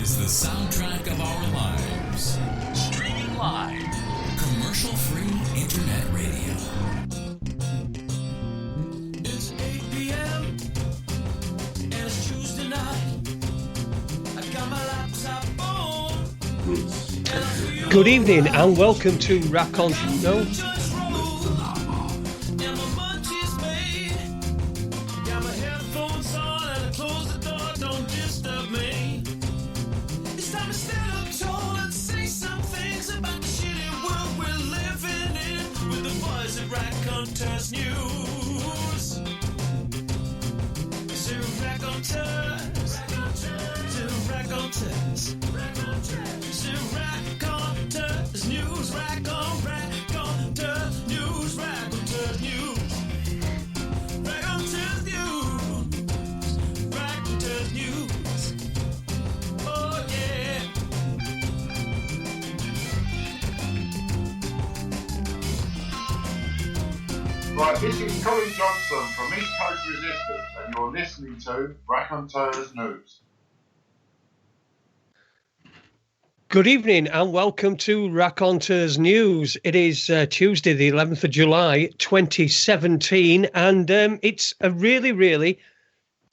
is the soundtrack of our lives. Streaming live. Commercial-free internet radio. It's 8 p.m. and it's Tuesday night. I got my laptop on. Good evening and welcome to Raconteurs News. Raconteurs News. To Raconteurs. To Raconteurs. To Raconteurs News. Raconteurs News. Raconteurs News. Raconteurs News. Raconteurs News. Oh yeah. Right, this is Colin Johnson from East Coast Resistance, and you're listening to Raconteurs News. Good evening and welcome to Raconteurs News. It is Tuesday, the 11th of July, 2017, and it's a really, really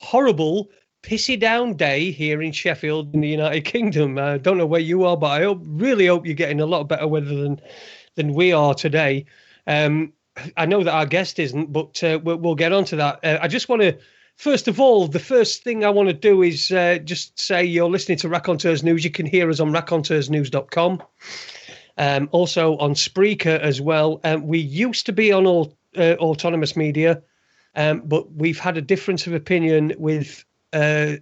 horrible, pissy down day here in Sheffield in the United Kingdom. I don't know where you are, but I really hope you're getting a lot better weather than we are today. I know that our guest isn't, but we'll get on to that. I just want to, first of all, the first thing I want to do is just say you're listening to Raconteurs News. You can hear us on raconteursnews.com, also on Spreaker as well. We used to be on autonomous media, but we've had a difference of opinion with the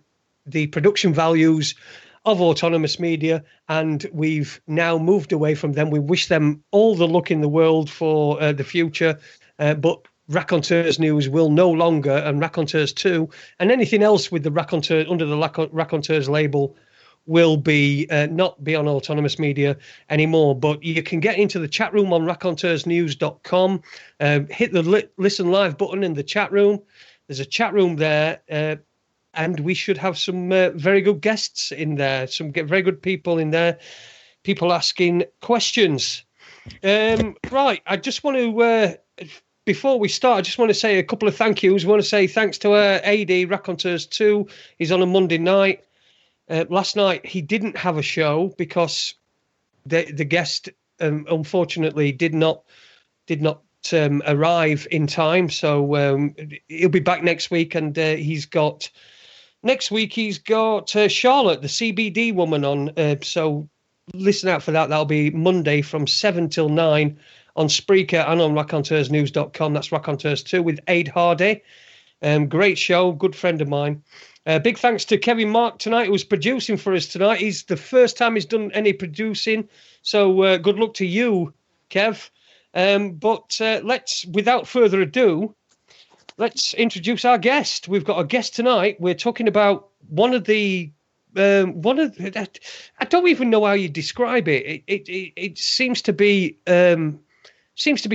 production values of autonomous media, and we've now moved away from them. We wish them all the luck in the world for the future, but Raconteurs News will no longer, and Raconteurs 2, and anything else with the Raconteur under the Raconteurs label will be not be on autonomous media anymore. But you can get into the chat room on raconteursnews.com, hit the listen live button in the chat room. There's a chat room there, and we should have some very good guests in there, some very good people in there, people asking questions. Right, I just want to, before we start, I just want to say a couple of thank yous. I want to say thanks to AD, Raconteurs 2. He's on a Monday night. Last night, he didn't have a show because the guest, unfortunately, did not arrive in time. So he'll be back next week, and Next week, he's got Charlotte, the CBD woman, on. So listen out for that. That'll be Monday from 7 till 9 on Spreaker and on raconteursnews.com. That's Raconteurs 2 with Aid Hardy. Great show. Good friend of mine. Big thanks to Kevin Mark tonight, who was producing for us tonight. He's the first time he's done any producing. So good luck to you, Kev. But let's, without further ado, let's introduce our guest. We've got a guest tonight. We're talking about I don't even know how you describe it. It seems to be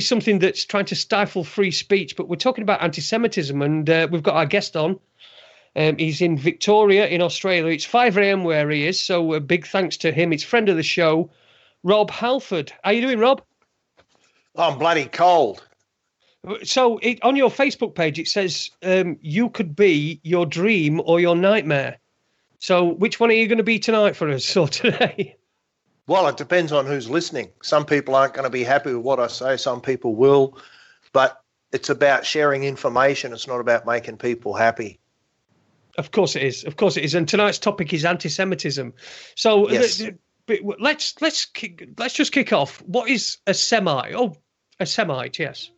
something that's trying to stifle free speech. But we're talking about anti-Semitism, and we've got our guest on. He's in Victoria in Australia. It's 5 a.m. where he is, so a big thanks to him. It's friend of the show, Rob Halford. How you doing, Rob? I'm bloody cold. So on your Facebook page, it says you could be your dream or your nightmare. So which one are you going to be tonight for us or today? Well, it depends on who's listening. Some people aren't going to be happy with what I say. Some people will. But it's about sharing information. It's not about making people happy. Of course it is. Of course it is. And tonight's topic is anti-Semitism. So yes. Let's just kick off. What is a Semite? Oh, a Semite, yes.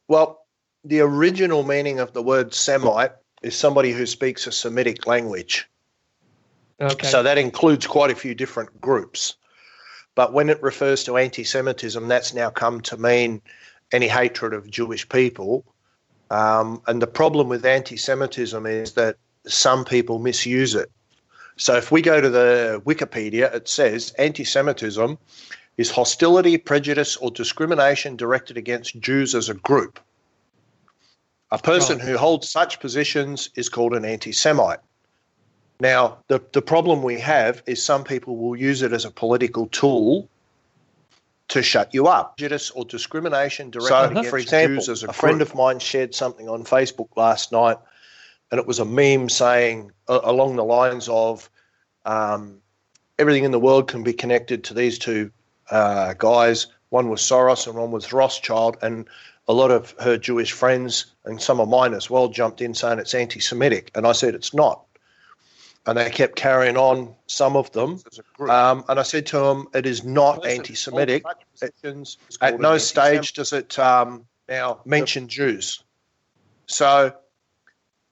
Well, the original meaning of the word Semite is somebody who speaks a Semitic language. Okay. So that includes quite a few different groups. But when it refers to anti-Semitism, that's now come to mean any hatred of Jewish people. And the problem with anti-Semitism is that some people misuse it. So if we go to the Wikipedia, it says anti-Semitism is hostility, prejudice, or discrimination directed against Jews as a group. A person who holds such positions is called an anti-Semite. Now, the problem we have is some people will use it as a political tool to shut you up. Prejudice or discrimination directed against, for example, Jews as a friend of mine shared something on Facebook last night, and it was a meme saying along the lines of everything in the world can be connected to these two guys. One was Soros and one was Rothschild, and a lot of her Jewish friends and some of mine as well jumped in saying it's anti-Semitic, and I said it's not. And they kept carrying on, some of them. And I said to them, it is not anti-Semitic. At no stage does it now mention Jews. So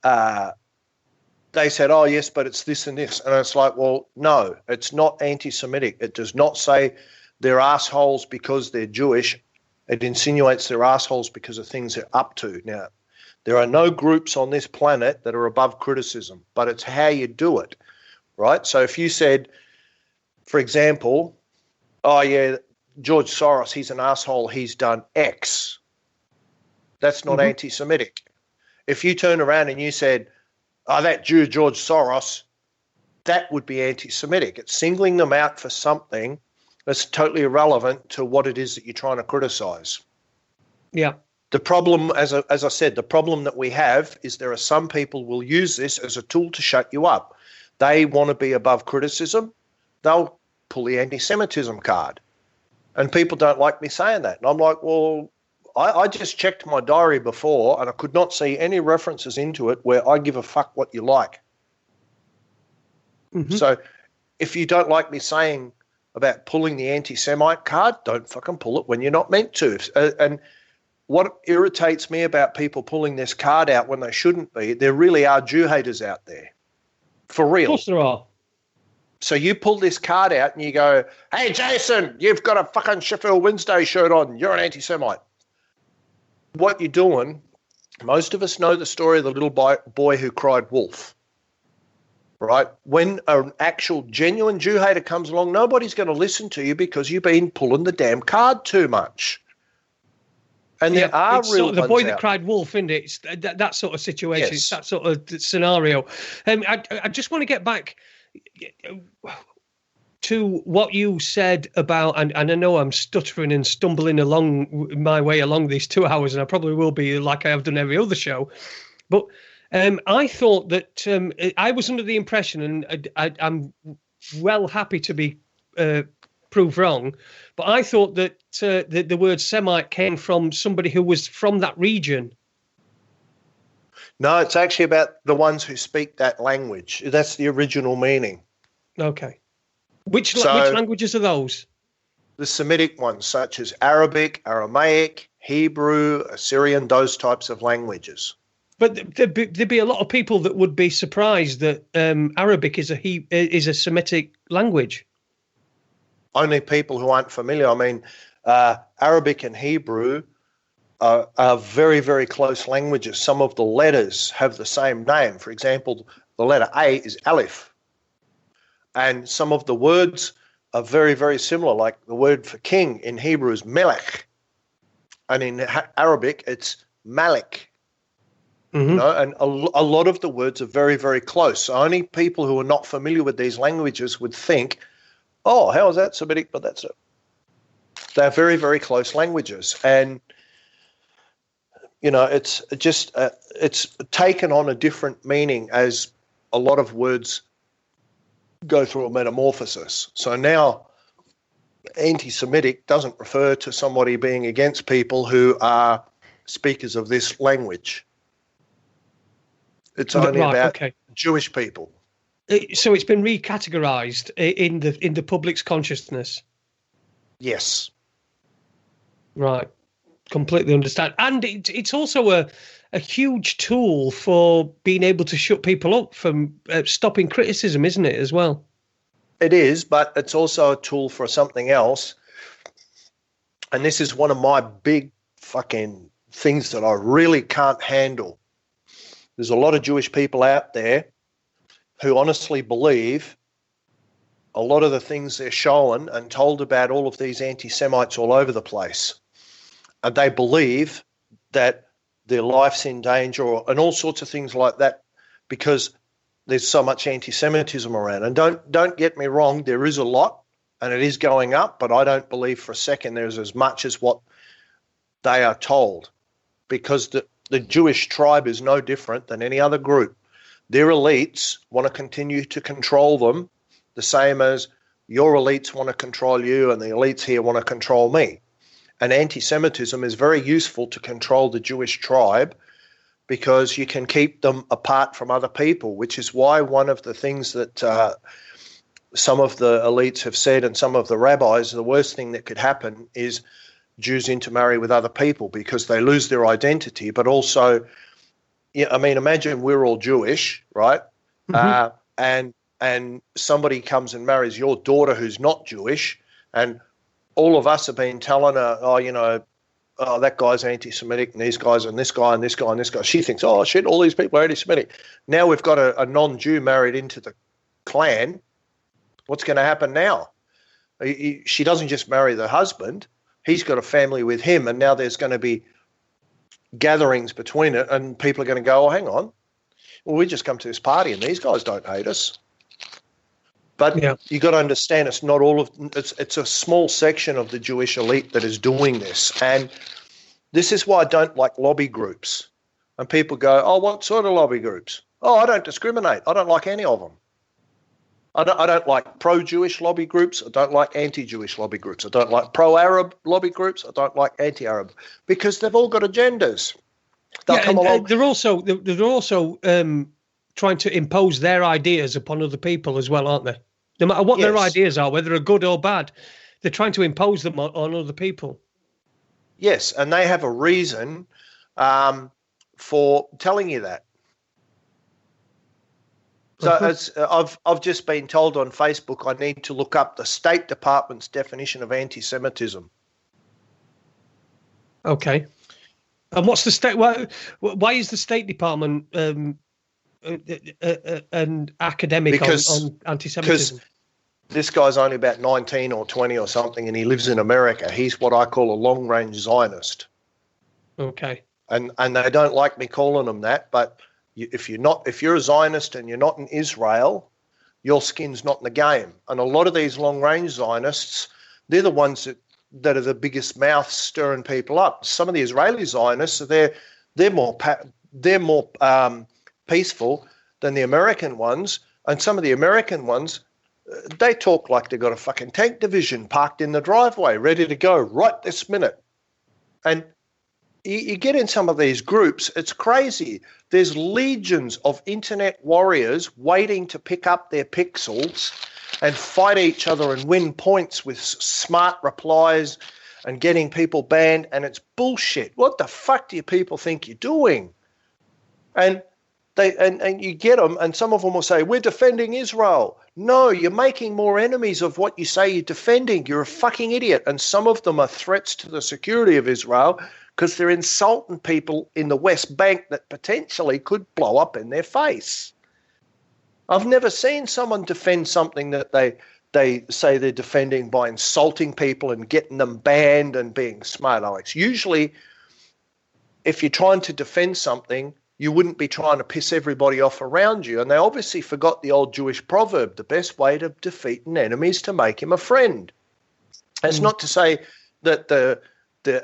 they said, oh, yes, but it's this and this. And it's like, well, no, it's not anti-Semitic. It does not say they're assholes because they're Jewish. It insinuates they're assholes because of things they're up to. Now, there are no groups on this planet that are above criticism, but it's how you do it, right? So if you said, for example, oh, yeah, George Soros, he's an asshole, he's done X, that's not anti-Semitic. If you turn around and you said, oh, that Jew, George Soros, that would be anti-Semitic. It's singling them out for something that's totally irrelevant to what it is that you're trying to criticize. Yeah. The problem, as I said, the problem that we have is there are some people who will use this as a tool to shut you up. They want to be above criticism. They'll pull the anti-Semitism card. And people don't like me saying that. And I'm like, well, I just checked my diary before and I could not see any references into it where I give a fuck what you like. So if you don't like me saying about pulling the anti-Semite card, don't fucking pull it when you're not meant to. And what irritates me about people pulling this card out when they shouldn't be, there really are Jew haters out there. For real. Of course there are. So you pull this card out and you go, hey, Jason, you've got a fucking Sheffield Wednesday shirt on. You're an anti-Semite. What you're doing, most of us know the story of the little boy who cried wolf, right? When an actual genuine Jew hater comes along, nobody's going to listen to you because you've been pulling the damn card too much. And there are real ones the boy that out. cried wolf, isn't it? It's that sort of situation. Yes. It's that sort of scenario. I just want to get back to what you said about, and I know I'm stuttering and stumbling along my way along these 2 hours, and I probably will be like I have done every other show. But I thought that I was under the impression, and I'm well happy to be proved wrong, but I thought that the word Semite came from somebody who was from that region. No, it's actually about the ones who speak that language. That's the original meaning. Okay. Which languages are those? The Semitic ones, such as Arabic, Aramaic, Hebrew, Assyrian, those types of languages. But there'd be a lot of people that would be surprised that Arabic is a Semitic language. Only people who aren't familiar. I mean, Arabic and Hebrew are very, very close languages. Some of the letters have the same name. For example, the letter A is Aleph. And some of the words are very, very similar, like the word for king in Hebrew is melech. And in Arabic, it's Malik. You know, and a lot of the words are very, very close. So only people who are not familiar with these languages would think, oh, how is that Semitic? But that's it. They're very, very close languages. And, you know, it's just, it's taken on a different meaning as a lot of words go through a metamorphosis. So now anti-Semitic doesn't refer to somebody being against people who are speakers of this language. It's only about Jewish people. So it's been recategorized in the public's consciousness. Yes. Right. Completely understand. And it's also a huge tool for being able to shut people up from stopping criticism, isn't it, as well? It is, but it's also a tool for something else. And this is one of my big fucking things that I really can't handle. There's a lot of Jewish people out there who honestly believe a lot of the things they're shown and told about all of these anti-Semites all over the place. And they believe that their life's in danger and all sorts of things like that because there's so much anti-Semitism around. And don't get me wrong, there is a lot, and it is going up, but I don't believe for a second there's as much as what they are told, because the Jewish tribe is no different than any other group. Their elites want to continue to control them, the same as your elites want to control you and the elites here want to control me. And anti-Semitism is very useful to control the Jewish tribe, because you can keep them apart from other people, which is why one of the things that some of the elites have said, and some of the rabbis, the worst thing that could happen is Jews intermarry with other people, because they lose their identity. But also, yeah, I mean, imagine we're all Jewish, right? Mm-hmm. And somebody comes and marries your daughter who's not Jewish, and all of us have been telling her, oh, that guy's anti-Semitic, and these guys, and this guy, and this guy, and this guy. She thinks, oh, shit, all these people are anti-Semitic. Now we've got a non-Jew married into the clan. What's going to happen now? She doesn't just marry the husband. He's got a family with him, and now there's going to be gatherings between it, and people are going to go, oh, hang on. Well, we just come to this party, and these guys don't hate us. But you got to understand, it's not all of it's a small section of the Jewish elite that is doing this. And this is why I don't like lobby groups. And people go, oh, what sort of lobby groups? Oh, I don't discriminate. I don't like any of them. I don't like pro-Jewish lobby groups. I don't like anti-Jewish lobby groups. I don't like pro-Arab lobby groups. I don't like anti-Arab, because they've all got agendas. They're also trying to impose their ideas upon other people as well, aren't they? No matter what their ideas are, whether they're good or bad, they're trying to impose them on other people. Yes, and they have a reason for telling you that. So I've just been told on Facebook I need to look up the State Department's definition of anti-Semitism. Okay. And what's the state? Why is the State Department an academic on anti-Semitism? Because this guy's only about 19 or 20 or something, and he lives in America. He's what I call a long-range Zionist. Okay. And they don't like me calling them that, but if you're a Zionist and you're not in Israel, your skin's not in the game. And a lot of these long-range Zionists, they're the ones that are the biggest mouths stirring people up. Some of the Israeli Zionists, they're more peaceful than the American ones, and some of the American ones, they talk like they've got a fucking tank division parked in the driveway, ready to go right this minute. And you get in some of these groups, it's crazy. There's legions of internet warriors waiting to pick up their pixels and fight each other and win points with smart replies and getting people banned, and it's bullshit. What the fuck do you people think you're doing? And you get them, and some of them will say, we're defending Israel. No, you're making more enemies of what you say you're defending. You're a fucking idiot. And some of them are threats to the security of Israel, because they're insulting people in the West Bank that potentially could blow up in their face. I've never seen someone defend something that they say they're defending by insulting people and getting them banned and being smart Alex. Usually, if you're trying to defend something, you wouldn't be trying to piss everybody off around you. And they obviously forgot the old Jewish proverb, the best way to defeat an enemy is to make him a friend. It's not to say that the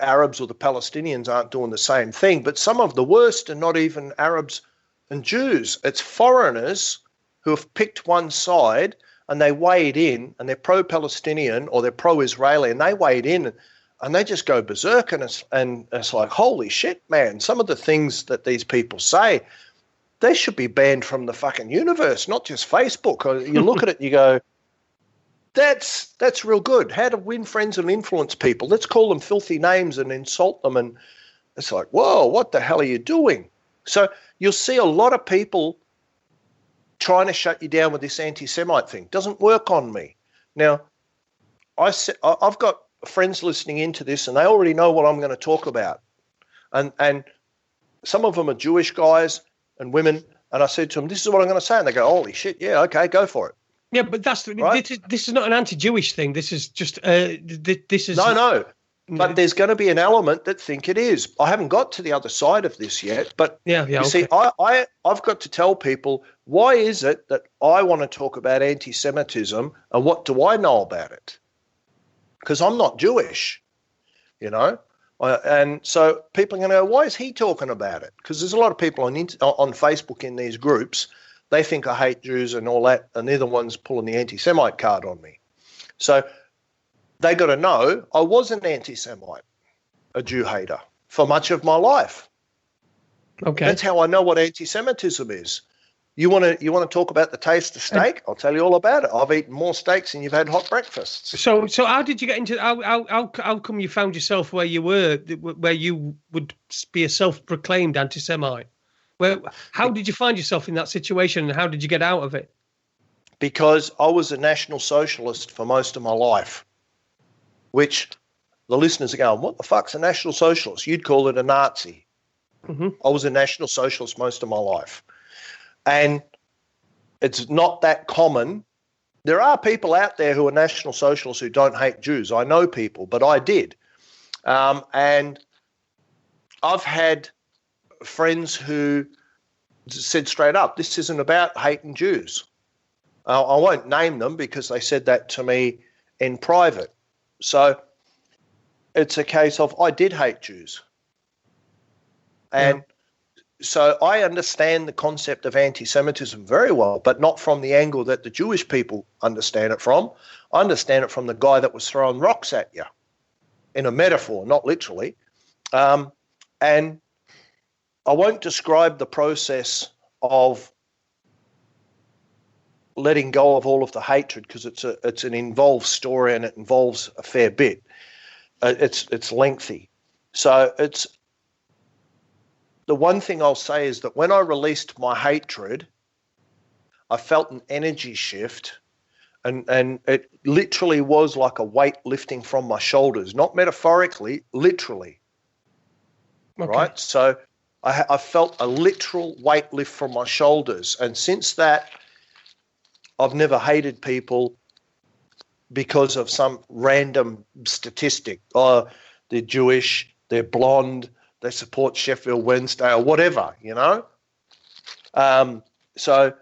Arabs or the Palestinians aren't doing the same thing, but some of the worst are not even Arabs and Jews. It's foreigners who have picked one side and they wade in, and they're pro-Palestinian or they're pro-Israeli, and they wade in and they just go berserk, and it's like, holy shit, man. Some of the things that these people say, they should be banned from the fucking universe, not just Facebook. You look at it and you go, that's real good. How to win friends and influence people. Let's call them filthy names and insult them. And it's like, whoa, what the hell are you doing? So you'll see a lot of people trying to shut you down with this anti-Semite thing. Doesn't work on me. Now, I've got friends listening into this, and they already know what I'm going to talk about. And some of them are Jewish guys and women, and I said to them, this is what I'm going to say. And they go, holy shit, yeah, okay, go for it. Yeah, but right? This is not an anti-Jewish thing. This is just this is no. But there's going to be an element that think it is. I haven't got to the other side of this yet, but see, I've got to tell people, why is it that I want to talk about anti-Semitism and what do I know about it? Because I'm not Jewish, you know. And so people are going to go, why is he talking about it? Because there's a lot of people on Facebook in these groups, they think I hate Jews and all that, and they're the ones pulling the anti-Semite card on me. So they got to know I was an anti-Semite, a Jew hater, for much of my life. Okay. That's how I know what anti-Semitism is. You want to talk about the taste of steak? I'll tell you all about it. I've eaten more steaks than you've had hot breakfasts. So how did you get into how come you found yourself where you were, where you would be a self-proclaimed anti-Semite? How did you find yourself in that situation, and how did you get out of it? Because I was a National Socialist for most of my life, which the listeners are going, what the fuck's a National Socialist? You'd call it a Nazi. Mm-hmm. I was a National Socialist most of my life. And it's not that common. There are people out there who are National Socialists who don't hate Jews. I know people, but I did. And I've had friends who said straight up, this isn't about hating Jews. I won't name them because they said that to me in private. So it's a case of I did hate Jews. And so I understand the concept of anti-Semitism very well, but not from the angle that the Jewish people understand it from. I understand it from the guy that was throwing rocks at you, in a metaphor, not literally. And I won't describe the process of letting go of all of the hatred because it's an involved story and it involves a fair bit. It's lengthy. So the one thing I'll say is that when I released my hatred, I felt an energy shift, and it literally was like a weight lifting from my shoulders, not metaphorically, literally. Okay. Right? So I felt a literal weight lift from my shoulders. And since that, I've never hated people because of some random statistic. Oh, they're Jewish, they're blonde, they support Sheffield Wednesday or whatever, you know. So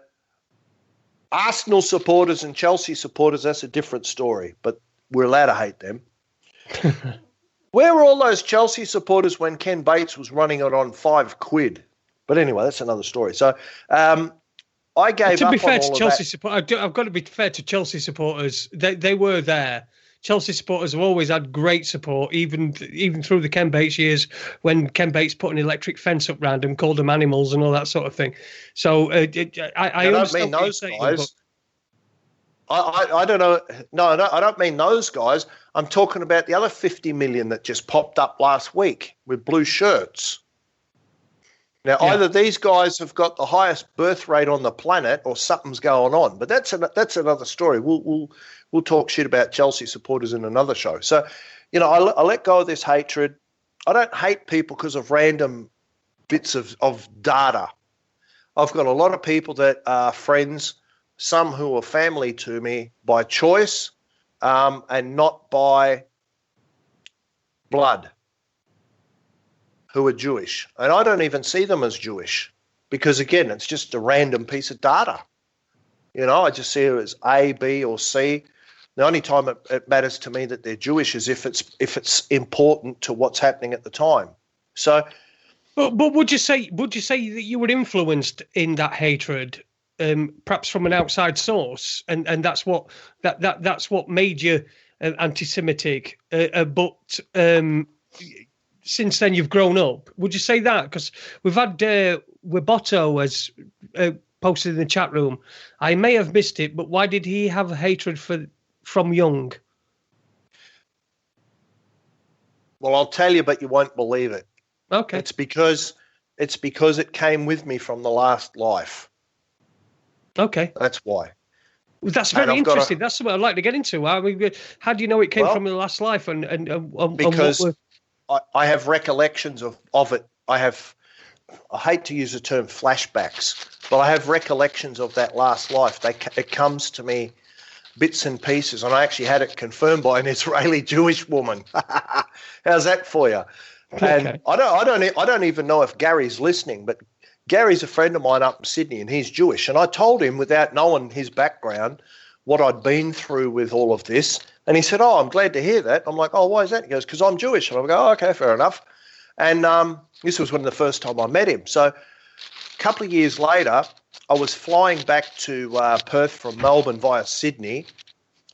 Arsenal supporters and Chelsea supporters, that's a different story, but we're allowed to hate them. Where were all those Chelsea supporters when Ken Bates was running it on £5? But anyway, that's another story. So I gave up on all of that. To be fair to Chelsea supporters, I've got to be fair to Chelsea supporters. They were there. Chelsea supporters have always had great support, even through the Ken Bates years when Ken Bates put an electric fence up round them, called them animals and all that sort of thing. So I don't mean those guys. I don't know. No, I don't mean those guys. I'm talking about the other 50 million that just popped up last week with blue shirts. Now, either these guys have got the highest birth rate on the planet or something's going on. But that's another story. We'll talk shit about Chelsea supporters in another show. So, you know, I let go of this hatred. I don't hate people because of random bits of data. I've got a lot of people that are friends, some who are family to me by choice and not by blood, who are Jewish. And I don't even see them as Jewish because, again, it's just a random piece of data. You know, I just see it as A, B, or C. The only time it matters to me that they're Jewish is if it's important to what's happening at the time. So, but would you say that you were influenced in that hatred, perhaps from an outside source, and that's what made you anti-Semitic? But since then you've grown up. Would you say that? Because we've had Weboto as posted in the chat room. I may have missed it, but why did he have hatred from young? Well, I'll tell you, but you won't believe it. Okay. It's because it came with me from the last life. Okay. That's why. Well, that's very interesting. That's what I'd like to get into. I mean, how do you know it came from the last life? Because I have recollections of it. I hate to use the term flashbacks, but I have recollections of that last life. It comes to me bits and pieces, and I actually had it confirmed by an Israeli Jewish woman. How's that for you? And Okay. I don't even know if Gary's listening, but Gary's a friend of mine up in Sydney, and he's Jewish. And I told him, without knowing his background, what I'd been through with all of this. And he said, "Oh, I'm glad to hear that." I'm like, "Oh, why is that?" He goes, "Because I'm Jewish." And I go, "Oh, okay, fair enough." And this was when the first time I met him. So a couple of years later, I was flying back to Perth from Melbourne via Sydney,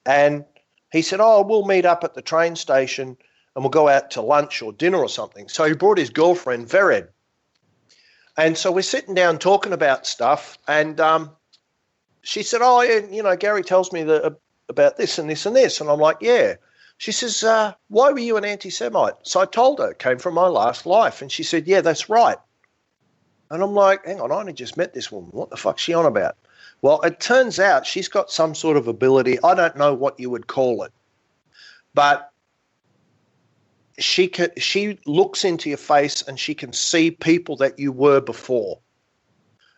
and he said, "Oh, we'll meet up at the train station and we'll go out to lunch or dinner or something." So he brought his girlfriend, Vered. And so we're sitting down talking about stuff, and she said, "Oh, yeah, Gary tells me about this and this and this." And I'm like, "Yeah." She says, "Why were you an anti-Semite?" So I told her it came from my last life. And she said, "Yeah, that's right." And I'm like, hang on, I only just met this woman. What the fuck's she on about? Well, it turns out she's got some sort of ability. I don't know what you would call it, but she looks into your face and she can see people that you were before.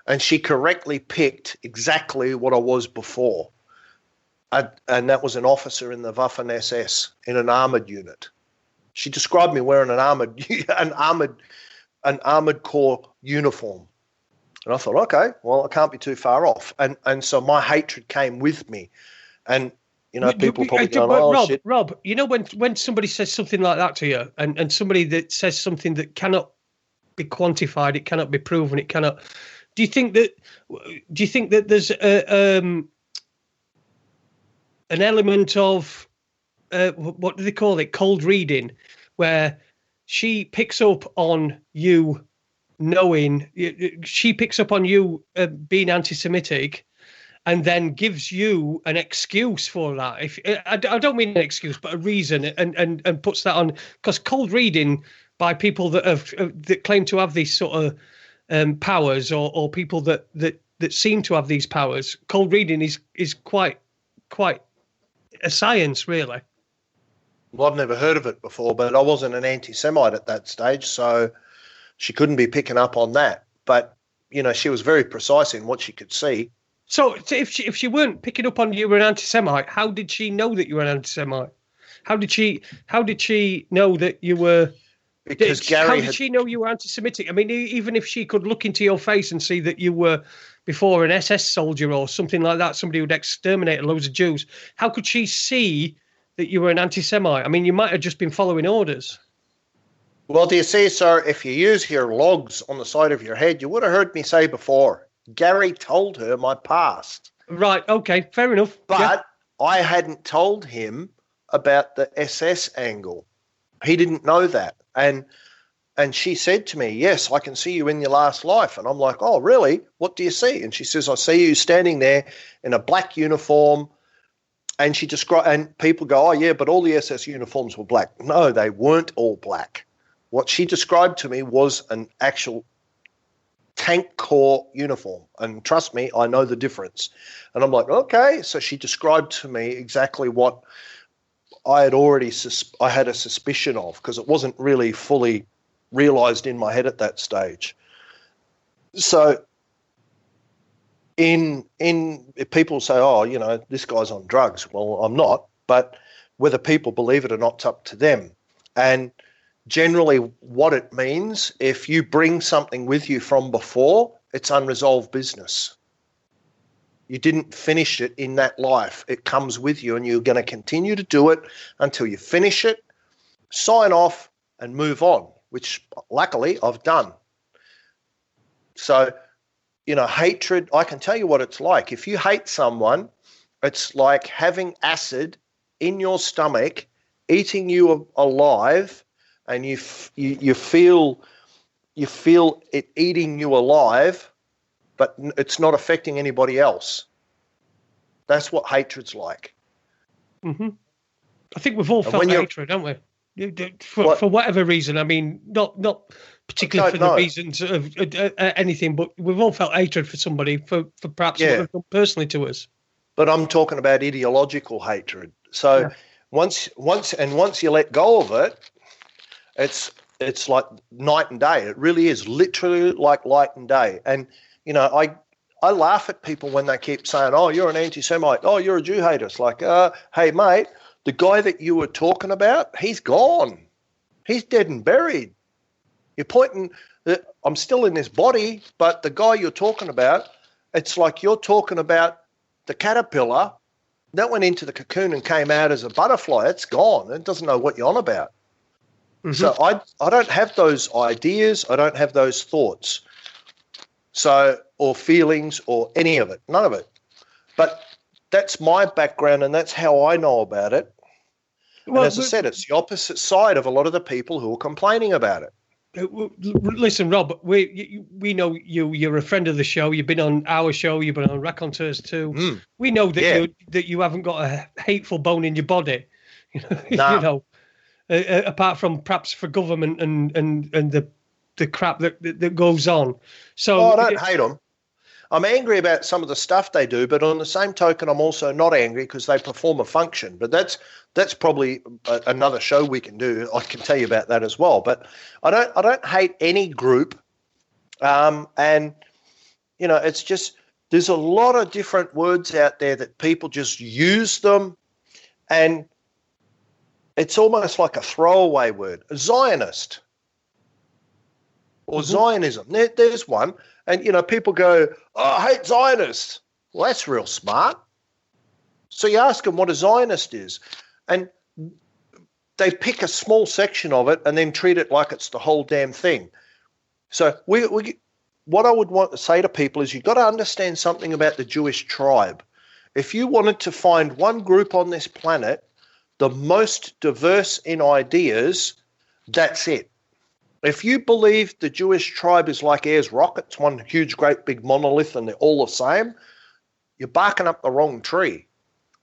And she correctly picked exactly what I was before. And that was an officer in the Waffen-SS in an armoured unit. She described me wearing an armoured corps uniform. And I thought, okay, well, I can't be too far off. And so my hatred came with me. And, people probably going, "Oh, shit." Rob, when somebody says something like that to you, and somebody that says something that cannot be quantified, it cannot be proven, it cannot. Do you think that there's an element of what do they call it, cold reading, where she picks up on you being anti-Semitic, and then gives you an excuse for that? If I don't mean an excuse, but a reason, and puts that on, because cold reading by people that claim to have these sort of powers, or people that seem to have these powers, cold reading is quite a science, really. Well, I've never heard of it before, but I wasn't an anti-Semite at that stage, so she couldn't be picking up on that. But, she was very precise in what she could see. So if she weren't picking up on you were an anti-Semite, how did she know that you were an anti-Semite? How did she know that you were? Because Gary how did she know you were anti-Semitic? I mean, even if she could look into your face and see that you were before an SS soldier or something like that, somebody who'd exterminated loads of Jews, how could she see that you were an anti-Semite? I mean, you might have just been following orders. Well, do you see, sir, if you use your logs on the side of your head, you would have heard me say before, Gary told her my past. Right, okay, fair enough. But I hadn't told him about the SS angle. He didn't know that. And she said to me, "Yes, I can see you in your last life." And I'm like, "Oh, really? What do you see?" And she says, "I see you standing there in a black uniform." And she described, and people go, "Oh, yeah, but all the SS uniforms were black." No, they weren't all black. What she described to me was an actual tank corps uniform. And trust me, I know the difference. And I'm like, okay. So she described to me exactly what I had I had a suspicion of, because it wasn't really fully realized in my head at that stage. So if people say, "Oh, this guy's on drugs." Well, I'm not, but whether people believe it or not, it's up to them. And generally what it means, if you bring something with you from before, it's unresolved business. You didn't finish it in that life. It comes with you, and you're going to continue to do it until you finish it, sign off, and move on, which luckily I've done. So, hatred, I can tell you what it's like. If you hate someone, it's like having acid in your stomach, eating you alive, and you feel it eating you alive, but it's not affecting anybody else. That's what hatred's like. Mm-hmm. I think we've all felt hatred, haven't we? For whatever reason. I mean, not particularly for the reasons of anything, but we've all felt hatred for somebody for perhaps what they've done personally to us. But I'm talking about ideological hatred. So once you let go of it, it's like night and day. It really is literally like light and day. And I I laugh at people when they keep saying, oh, you're an anti-Semite. Oh, you're a Jew hater. It's like, hey, mate, the guy that you were talking about, he's gone. He's dead and buried. You're pointing that I'm still in this body, but the guy you're talking about, it's like you're talking about the caterpillar that went into the cocoon and came out as a butterfly. It's gone. It doesn't know what you're on about. Mm-hmm. So I don't have those ideas. I don't have those thoughts. So, or feelings or any of it, none of it. But that's my background and that's how I know about it. Well, and as I said, it's the opposite side of a lot of the people who are complaining about it. Listen, Rob, we know you. You're a friend of the show. You've been on our show. You've been on Raconteurs too. We know that you haven't got a hateful bone in your body. Nah. Apart from perhaps for government and the crap that goes on. So I don't hate them. I'm angry about some of the stuff they do, but on the same token, I'm also not angry because they perform a function. But that's probably another show we can do. I can tell you about that as well. But I don't hate any group, and it's just there's a lot of different words out there that people just use them, and it's almost like a throwaway word. Zionist or Zionism. There's one. And, people go, oh, I hate Zionists. Well, that's real smart. So you ask them what a Zionist is, and they pick a small section of it and then treat it like it's the whole damn thing. So what I would want to say to people is you've got to understand something about the Jewish tribe. If you wanted to find one group on this planet, the most diverse in ideas, that's it. If you believe the Jewish tribe is like Ayers Rock, it's one huge, great, big monolith and they're all the same, you're barking up the wrong tree.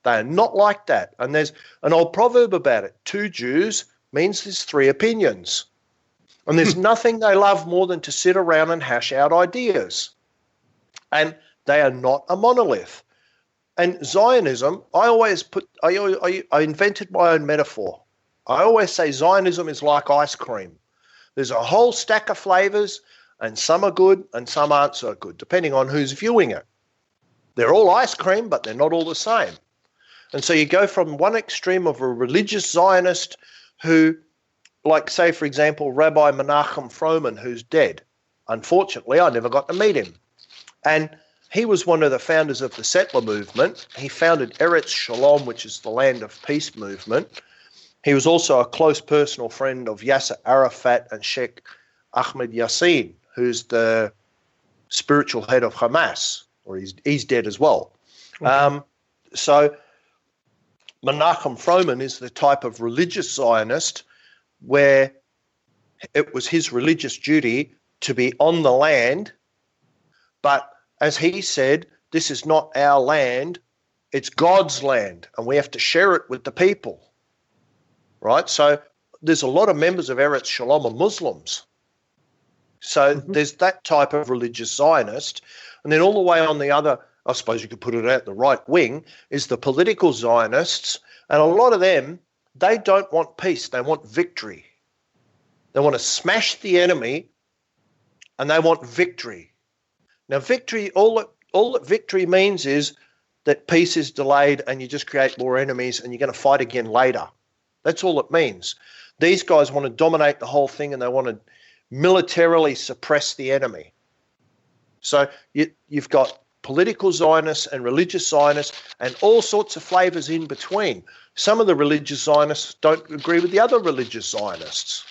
They're not like that. And there's an old proverb about it. 2 Jews means there's 3 opinions. And there's nothing they love more than to sit around and hash out ideas. And they are not a monolith. And Zionism, I invented my own metaphor. I always say Zionism is like ice cream. There's a whole stack of flavors, and some are good and some aren't so good, depending on who's viewing it. They're all ice cream, but they're not all the same. And so you go from one extreme of a religious Zionist who, like, say, for example, Rabbi Menachem Froman, who's dead. Unfortunately, I never got to meet him. And he was one of the founders of the settler movement. He founded Eretz Shalom, which is the land of peace movement. He was also a close personal friend of Yasser Arafat and Sheikh Ahmed Yassin, who's the spiritual head of Hamas, or he's dead as well. Okay. So Menachem Froman is the type of religious Zionist where it was his religious duty to be on the land, but as he said, this is not our land, it's God's land, and we have to share it with the people. Right, so there's a lot of members of Eretz Shalom are Muslims. So there's that type of religious Zionist. And then all the way on the other, I suppose you could put it out the right wing, is the political Zionists. And a lot of them, they don't want peace. They want victory. They want to smash the enemy and they want victory. Now, victory, all that victory means is that peace is delayed and you just create more enemies and you're going to fight again later. That's all it means. These guys want to dominate the whole thing and they want to militarily suppress the enemy. So you've got political Zionists and religious Zionists and all sorts of flavors in between. Some of the religious Zionists don't agree with the other religious Zionists.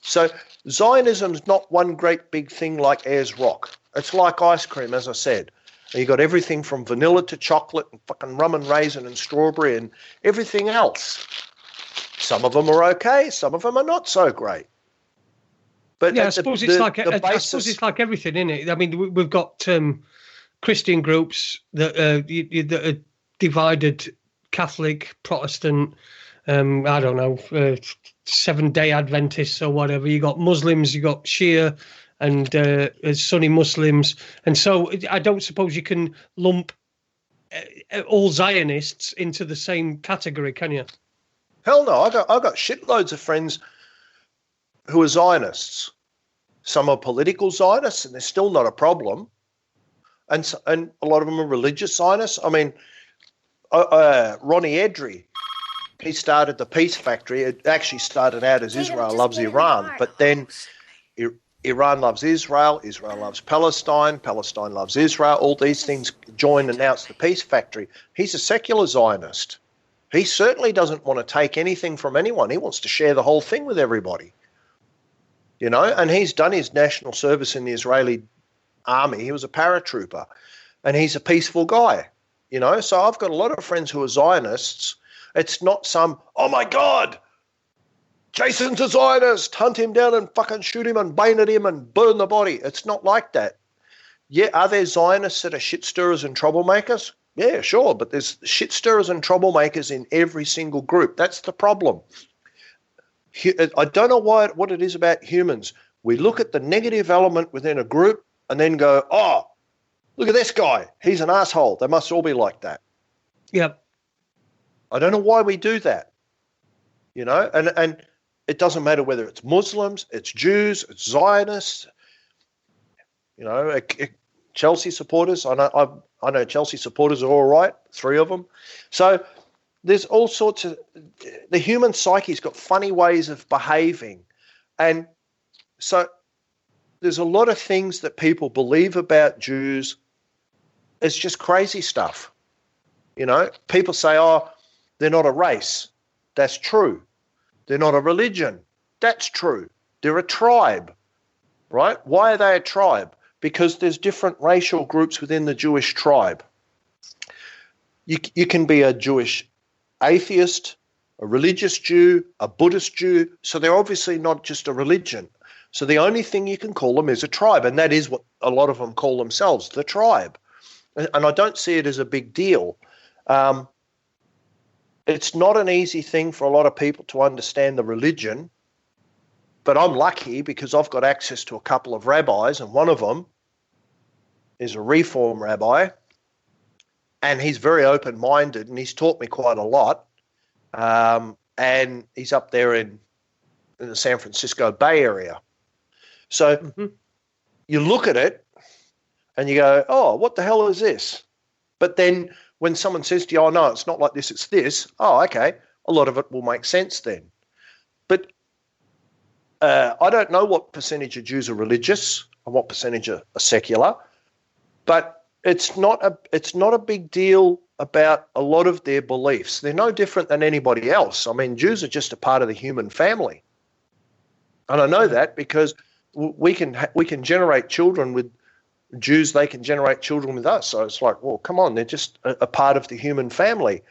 So Zionism's not one great big thing like Ayers Rock. It's like ice cream, as I said. You got everything from vanilla to chocolate and fucking rum and raisin and strawberry and everything else. Some of them are okay, some of them are not so great. But yeah, I suppose it's like everything, isn't it? I mean, we've got Christian groups that are divided: Catholic, Protestant. I don't know, 7-day Adventists or whatever. You got Muslims, you got Shia and Sunni Muslims, and so I don't suppose you can lump all Zionists into the same category, can you? Hell no! I got shitloads of friends who are Zionists. Some are political Zionists, and they're still not a problem. and a lot of them are religious Zionists. I mean, Ronnie Edry, he started the Peace Factory. It actually started out as Israel loves Iran, but then Iran loves Israel, Israel loves Palestine, Palestine loves Israel. All these things joined and announced the Peace Factory. He's a secular Zionist. He certainly doesn't want to take anything from anyone. He wants to share the whole thing with everybody. You know, and he's done his national service in the Israeli army. He was a paratrooper, and he's a peaceful guy. You know, so I've got a lot of friends who are Zionists. It's not some, oh my God, Jason's a Zionist, hunt him down and fucking shoot him and bayonet him and burn the body. It's not like that. Yeah, are there Zionists that are shit stirrers and troublemakers? Yeah, sure, but there's shit stirrers and troublemakers in every single group. That's the problem. I don't know what it is about humans. We look at the negative element within a group and then go, oh, look at this guy. He's an asshole. They must all be like that. Yep. I don't know why we do that. You know, and it doesn't matter whether it's Muslims, it's Jews, it's Zionists, you know, Chelsea supporters. I know Chelsea supporters are all right, 3 of them. So there's all sorts of, the human psyche's got funny ways of behaving. And so there's a lot of things that people believe about Jews. It's just crazy stuff. You know, people say, oh, they're not a race. That's true. They're not a religion. That's true. They're a tribe, right? Why are they a tribe? Because there's different racial groups within the Jewish tribe. You can be a Jewish atheist, a religious Jew, a Buddhist Jew. So they're obviously not just a religion. So the only thing you can call them is a tribe, and that is what a lot of them call themselves, the tribe. And I don't see it as a big deal. It's not an easy thing for a lot of people to understand the religion, but I'm lucky because I've got access to a couple of rabbis, and one of them is a Reform rabbi, and he's very open-minded, and he's taught me quite a lot. And he's up there in the San Francisco Bay Area. So you look at it and you go, oh, what the hell is this? But then when someone says to you, oh, no, it's not like this, it's this, oh, okay, a lot of it will make sense then. But I don't know what percentage of Jews are religious and what percentage are secular, but it's not a big deal about a lot of their beliefs. They're no different than anybody else. I mean, Jews are just a part of the human family. And I know that because we can generate children with Jews, they can generate children with us. So it's like, well, come on, they're just a part of the human family.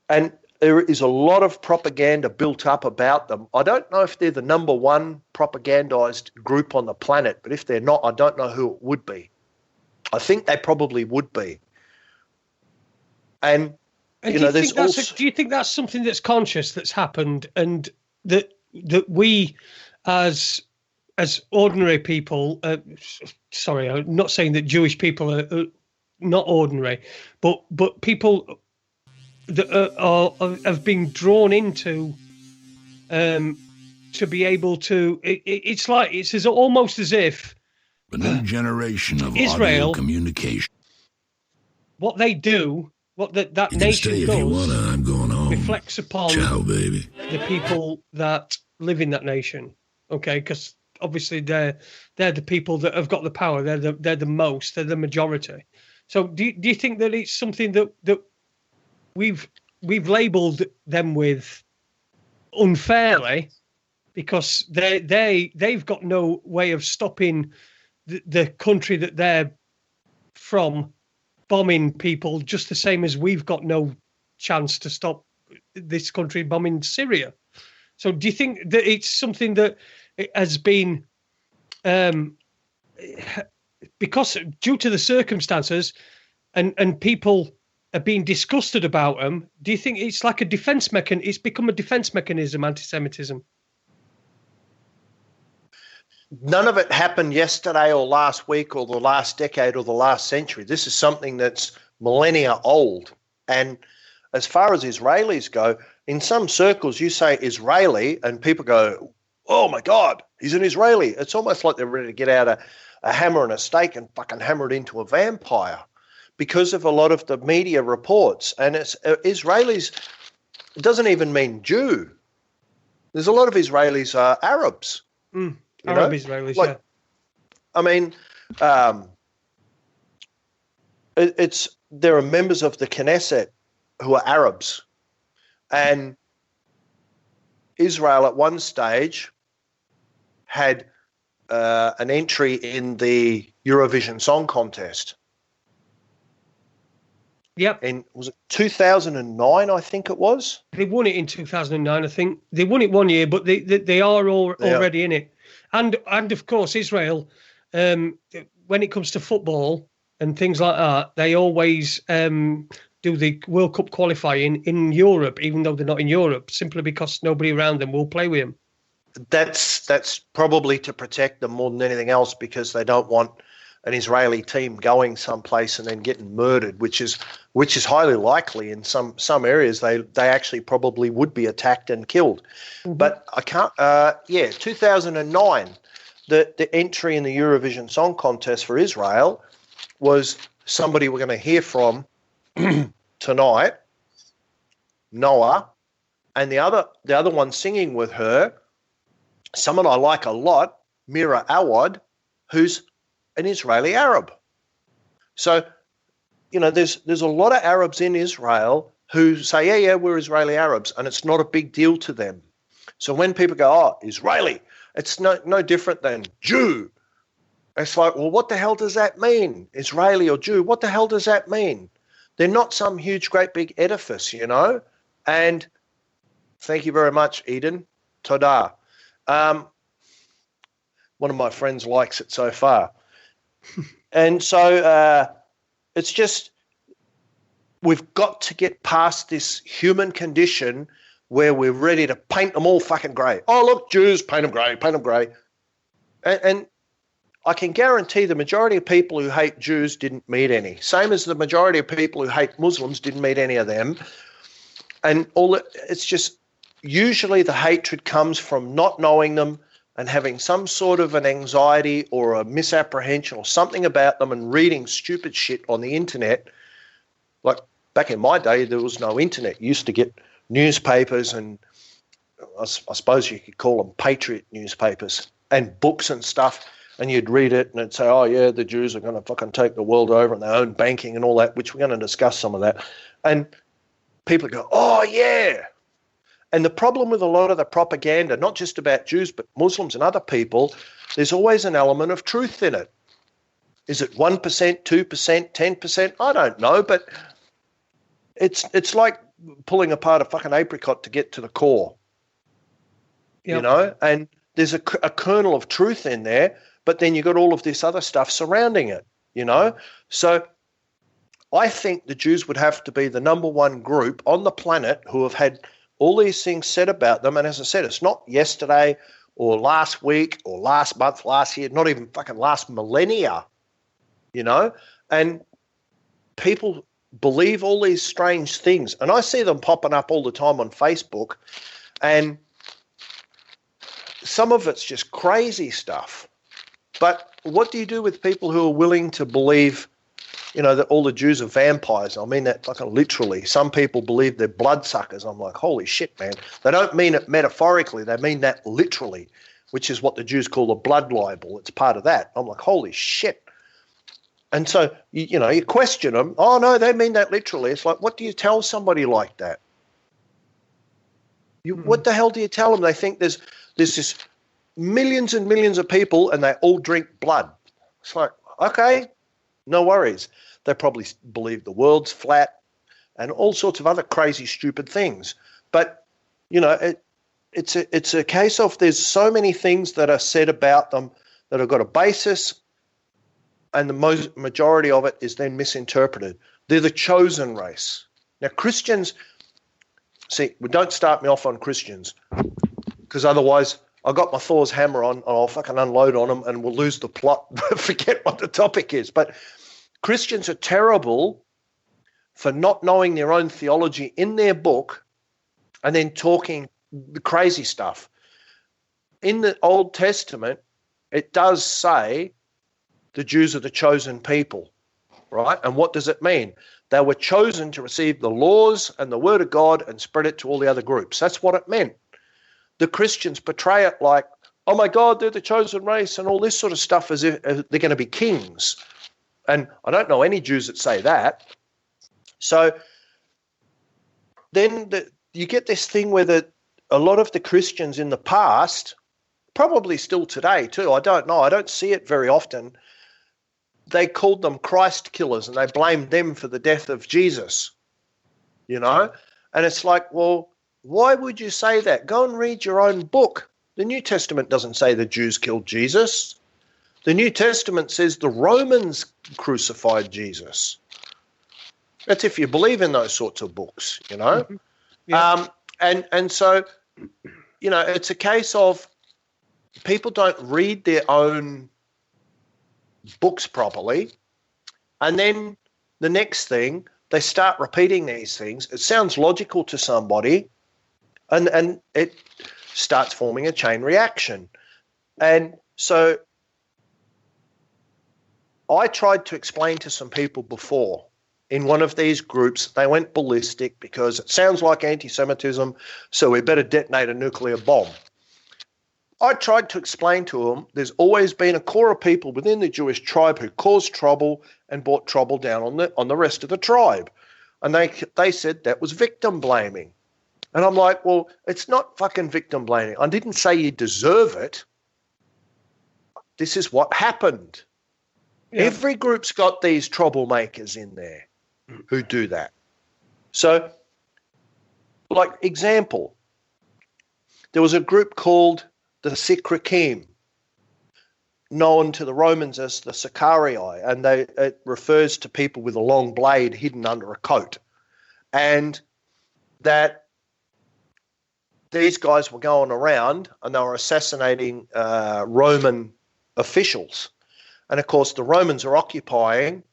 And there is a lot of propaganda built up about them. I don't know if they're the number one propagandized group on the planet, but if they're not, I don't know who it would be. I think they probably would be. And you know, there's also. Do you think that's something that's conscious that's happened, and that we as ordinary people, sorry, I'm not saying that Jewish people are not ordinary, but people that have been drawn into to be able to. It's almost as if a new generation of Israel audio communication. What they do, what that nation does, I'm going home. reflects upon Ciao, baby. the people that live in that nation. Okay, because obviously they're the people that have got the power. They're the most. They're the majority. So do you think that it's something that we've labelled them with unfairly, because they've got no way of stopping the country that they're from bombing people, just the same as we've got no chance to stop this country bombing Syria. So do you think that it's something that has been, because due to the circumstances and people are being disgusted about them, do you think it's like a defense mechanism? It's become a defense mechanism, anti-Semitism? None of it happened yesterday or last week or the last decade or the last century. This is something that's millennia old. And as far as Israelis go, in some circles you say Israeli and people go, oh my God, he's an Israeli. It's almost like they're ready to get out a hammer and a stake and fucking hammer it into a vampire because of a lot of the media reports. And it's Israelis, it doesn't even mean Jew. There's a lot of Israelis are Arabs. Arab Israelis, like, yeah. I mean, there are members of the Knesset who are Arabs, and Israel at one stage had an entry in the Eurovision Song Contest. Yep. Was it 2009, I think it was? They won it in 2009, I think. They won it one year, but they are already in it. And of course, Israel, when it comes to football and things like that, they always do the World Cup qualifying in Europe, even though they're not in Europe, simply because nobody around them will play with them. That's probably to protect them more than anything else, because they don't want an Israeli team going someplace and then getting murdered, which is highly likely in some areas. They actually probably would be attacked and killed. Mm-hmm. But I can't. 2009, the entry in the Eurovision Song Contest for Israel was somebody we're going to hear from tonight, Noah, and the other one singing with her, someone I like a lot, Mira Awad, who's an Israeli Arab. So, there's a lot of Arabs in Israel who say, yeah, we're Israeli Arabs, and it's not a big deal to them. So when people go, oh, Israeli, it's no different than Jew. It's like, well, what the hell does that mean? Israeli or Jew, what the hell does that mean? They're not some huge, great big edifice, And thank you very much, Eden. Toda. One of my friends likes it so far. And so it's just, we've got to get past this human condition where we're ready to paint them all fucking grey. Oh, look, Jews, paint them grey. And I can guarantee the majority of people who hate Jews didn't meet any. Same as the majority of people who hate Muslims didn't meet any of them. And it's just, usually the hatred comes from not knowing them and having some sort of an anxiety or a misapprehension or something about them and reading stupid shit on the internet. Like back in my day, there was no internet. You used to get newspapers, and I suppose you could call them patriot newspapers, and books and stuff, and you'd read it and it'd say, oh yeah, the Jews are going to fucking take the world over and they own banking and all that, which we're going to discuss some of that. And people go, oh yeah. And the problem with a lot of the propaganda, not just about Jews, but Muslims and other people, there's always an element of truth in it. Is it 1%, 2%, 10%? I don't know, but it's like pulling apart a fucking apricot to get to the core, and there's a kernel of truth in there, but then you've got all of this other stuff surrounding it, So I think the Jews would have to be the number one group on the planet who have had all these things said about them. And as I said, it's not yesterday or last week or last month, last year, not even fucking last millennia, and people believe all these strange things. And I see them popping up all the time on Facebook, and some of it's just crazy stuff. But what do you do with people who are willing to believe, that all the Jews are vampires? I mean that fucking literally. Some people believe they're bloodsuckers. I'm like, holy shit, man. They don't mean it metaphorically. They mean that literally, which is what the Jews call a blood libel. It's part of that. I'm like, holy shit. And so, you question them. Oh, no, they mean that literally. It's like, what do you tell somebody like that? What the hell do you tell them? They think there's this millions and millions of people and they all drink blood. It's like, okay, no worries. They probably believe the world's flat and all sorts of other crazy, stupid things. But, it's a case of there's so many things that are said about them that have got a basis, and the majority of it is then misinterpreted. They're the chosen race. Now, Christians, don't start me off on Christians, because otherwise I got my Thor's hammer on and I'll fucking unload on them and we'll lose the plot, forget what the topic is. But Christians are terrible for not knowing their own theology in their book and then talking crazy stuff. In the Old Testament, it does say the Jews are the chosen people, right? And what does it mean? They were chosen to receive the laws and the word of God and spread it to all the other groups. That's what it meant. The Christians portray it like, oh my God, they're the chosen race and all this sort of stuff as if they're going to be kings. And I don't know any Jews that say that. So then you get this thing where a lot of the Christians in the past, probably still today too, I don't know, I don't see it very often, they called them Christ killers and they blamed them for the death of Jesus, you know? And it's like, well, why would you say that? Go and read your own book. The New Testament doesn't say the Jews killed Jesus. The New Testament says the Romans crucified Jesus. That's if you believe in those sorts of books, you know? Mm-hmm. Yeah. And so, you know, it's a case of people don't read their own books properly, and then the next thing, they start repeating these things. It sounds logical to somebody, and it starts forming a chain reaction. And so I tried to explain to some people before in one of these groups, they went ballistic because it sounds like anti-Semitism, so we better detonate a nuclear bomb. I tried to explain to them there's always been a core of people within the Jewish tribe who caused trouble and brought trouble down on the rest of the tribe. And they said that was victim blaming. And I'm like, well, it's not fucking victim blaming. I didn't say you deserve it. This is what happened. Yeah. Every group's got these troublemakers in there who do that. So, like example, there was a group called the Sikrakim, known to the Romans as the Sicarii, and it refers to people with a long blade hidden under a coat. And that these guys were going around and they were assassinating Roman officials. And of course, the Romans are occupying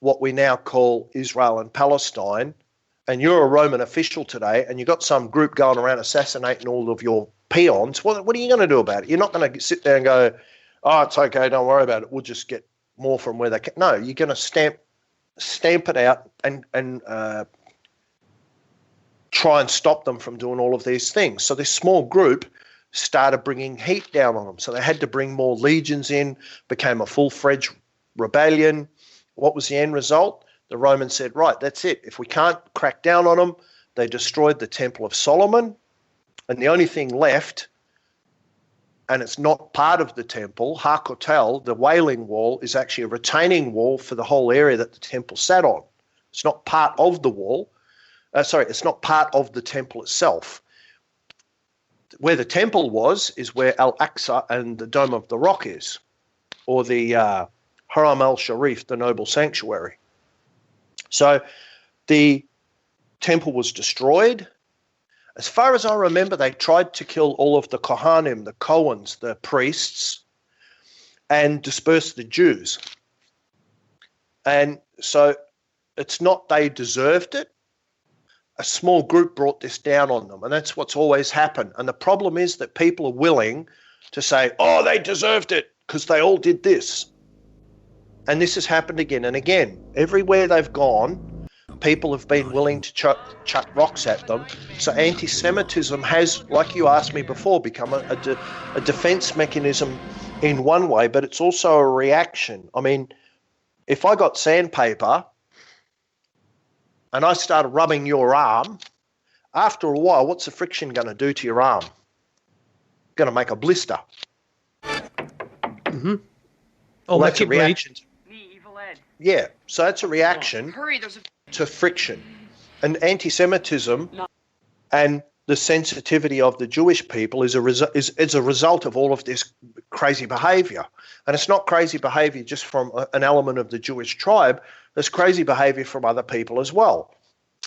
what we now call Israel and Palestine. And you're a Roman official today, and you've got some group going around assassinating all of your peons. What are you going to do about it? You're not going to sit there and go, oh, it's okay, don't worry about it, we'll just get more from where they can. No, you're going to stamp it out and try and stop them from doing all of these things. So this small group started bringing heat down on them. So they had to bring more legions in, became a full-fledged rebellion. What was the end result? The Romans said, right, that's it. If we can't crack down on them, they destroyed the Temple of Solomon. And the only thing left, and it's not part of the temple, Har Kotel, the Wailing Wall, is actually a retaining wall for the whole area that the temple sat on. It's not part of the wall. It's not part of the temple itself. Where the temple was is where Al-Aqsa and the Dome of the Rock is, or the Haram al-Sharif, the noble sanctuary. So the temple was destroyed. As far as I remember, they tried to kill all of the Kohanim, the Cohens, the priests, and disperse the Jews. And so it's not they deserved it. A small group brought this down on them, and that's what's always happened. And the problem is that people are willing to say, oh, they deserved it because they all did this. And this has happened again and again. Everywhere they've gone, people have been willing to chuck rocks at them. So anti-Semitism has, like you asked me before, become a defense mechanism in one way, but it's also a reaction. I mean, if I got sandpaper and I started rubbing your arm, after a while, what's the friction going to do to your arm? Going to make a blister. Mm-hmm. Oh, well, that's a reaction. Yeah, so that's a reaction Hurry, to friction. And anti-Semitism and the sensitivity of the Jewish people is a result of all of this crazy behavior. And it's not crazy behavior just from an element of the Jewish tribe. There's crazy behavior from other people as well.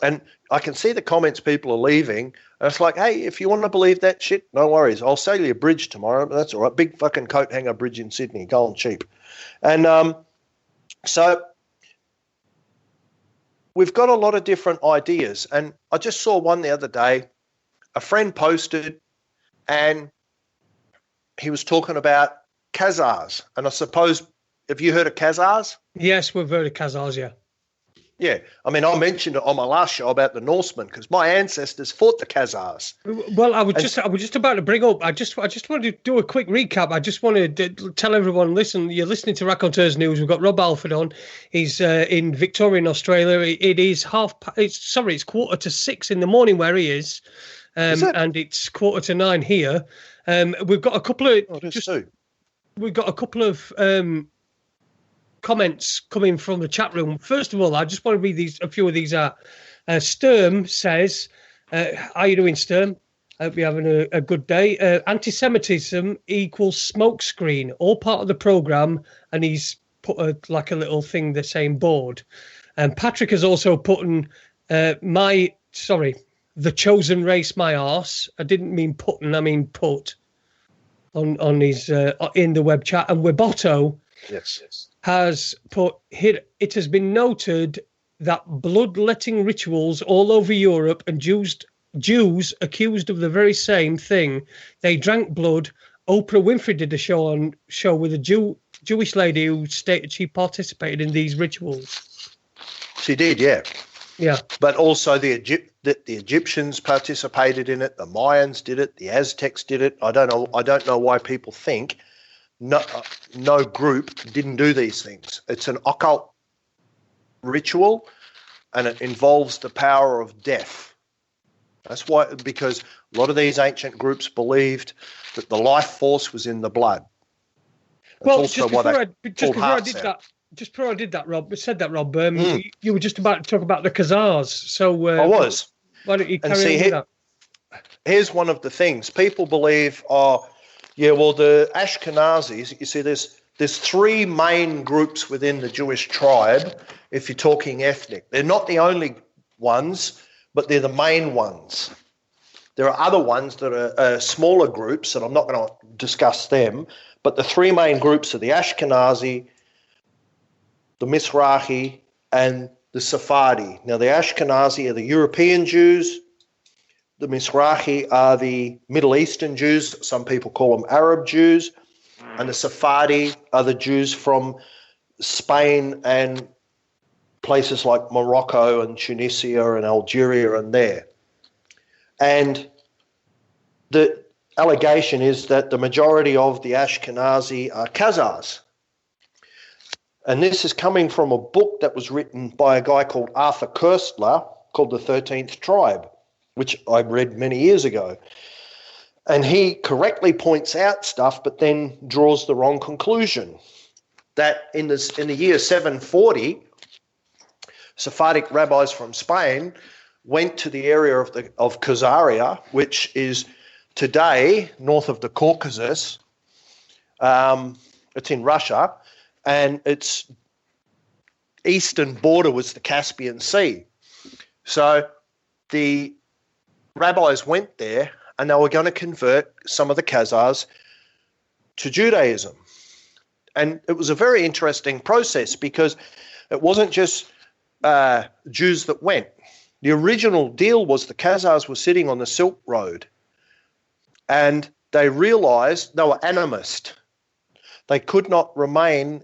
And I can see the comments people are leaving. And it's like, hey, if you want to believe that shit, no worries. I'll sell you a bridge tomorrow, but that's all right. Big fucking coat hanger bridge in Sydney, going cheap. And so we've got a lot of different ideas. And I just saw one the other day. A friend posted, and he was talking about Khazars. And I suppose Have you heard of Khazars? Yes, we're very Khazars, yeah. Yeah. I mean, I mentioned it on my last show about the Norsemen because my ancestors fought the Khazars. Well, I was just about to bring up. I just wanted to do a quick recap. I just wanted to tell everyone, listen, you're listening to Raconteurs News. We've got Rob Halford on. He's in Victoria, in Australia. It is it's 6:45 in the morning where he is and it's 8:45 here. We've got a couple of we've got a couple of comments coming from the chat room. First of all, I just want to read a few of these out. Sturm says, how are you doing, Sturm? I hope you're having a good day. Anti-Semitism equals smokescreen, all part of the programme, and he's put a little thing, the same board. And Patrick has also put in the chosen race, my arse. I didn't mean putting, I mean put on his in the web chat. And Weboto has put here, it has been noted that bloodletting rituals all over Europe and Jews accused of the very same thing. They drank blood. Oprah Winfrey did a show with a Jewish lady who stated she participated in these rituals. She did, yeah. Yeah. But also the Egyptians participated in it, the Mayans did it, the Aztecs did it. I don't know why people think no group didn't do these things. It's an occult ritual and it involves the power of death. That's why, because a lot of these ancient groups believed that the life force was in the blood. That's well, before I did that, Rob, you were just about to talk about the Khazars. So I was. Why don't you carry on with that? Here's one of the things. People believe, the Ashkenazis, you see, there's three main groups within the Jewish tribe, if you're talking ethnic. They're not the only ones, but they're the main ones. There are other ones that are smaller groups, and I'm not going to discuss them, but the three main groups are the Ashkenazi, the Mizrahi, and the Sephardi. Now, the Ashkenazi are the European Jews. The Mizrahi are the Middle Eastern Jews. Some people call them Arab Jews. And the Sephardi are the Jews from Spain and places like Morocco and Tunisia and Algeria and there. And the allegation is that the majority of the Ashkenazi are Khazars. And this is coming from a book that was written by a guy called Arthur Koestler called The 13th Tribe, which I read many years ago. And he correctly points out stuff, but then draws the wrong conclusion. That in the year 740, Sephardic rabbis from Spain went to the area of Khazaria, which is today north of the Caucasus. It's in Russia, and its eastern border was the Caspian Sea. So the rabbis went there and they were going to convert some of the Khazars to Judaism. And it was a very interesting process because it wasn't just Jews that went. The original deal was the Khazars were sitting on the Silk Road and they realized they were animist. They could not remain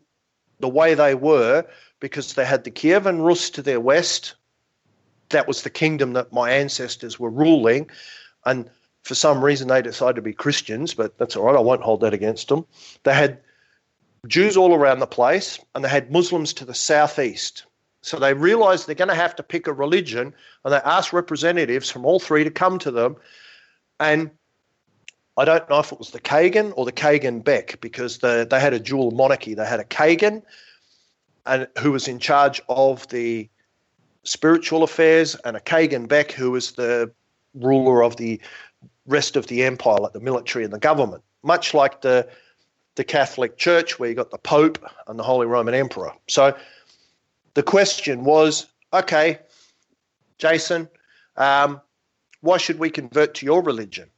the way they were because they had the Kievan Rus to their west. That was the kingdom that my ancestors were ruling. And for some reason, they decided to be Christians, but that's all right. I won't hold that against them. They had Jews all around the place, and they had Muslims to the southeast. So they realized they're going to have to pick a religion, and they asked representatives from all three to come to them. And I don't know if it was the Kagan or the Kagan-Beck, because they had a dual monarchy. They had a Kagan who was in charge of the spiritual affairs, and a Kagan-Beck who was the ruler of the rest of the empire, like the military and the government, much like the Catholic Church, where you got the Pope and the Holy Roman Emperor. So the question was, okay, Jason, why should we convert to your religion?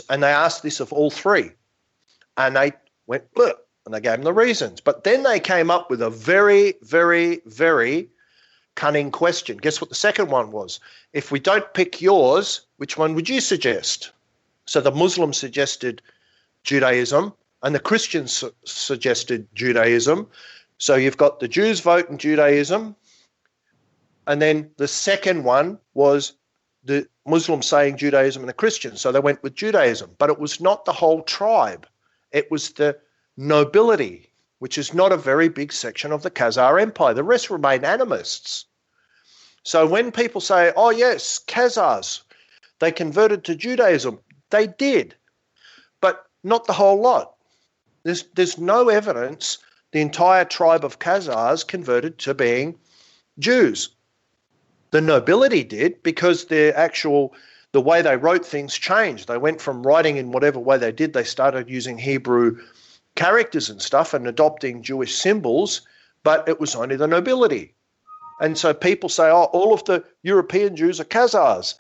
And they asked this of all three, and they went, look, and they gave them the reasons. But then they came up with a very, very, very cunning question. Guess what the second one was? If we don't pick yours, which one would you suggest? So the Muslims suggested Judaism, and the Christians suggested Judaism. So you've got the Jews vote in Judaism, and then the second one was the Muslims saying Judaism and the Christians. So they went with Judaism, but it was not the whole tribe. It was the nobility, which is not a very big section of the Khazar Empire. The rest remain animists. So when people say, oh yes, Khazars, they converted to Judaism, they did, but not the whole lot. There's no evidence the entire tribe of Khazars converted to being Jews. The nobility did, because the way they wrote things changed. They went from writing in whatever way they did, they started using Hebrew characters and stuff and adopting Jewish symbols, but it was only the nobility. And so people say, oh, all of the European Jews are Khazars.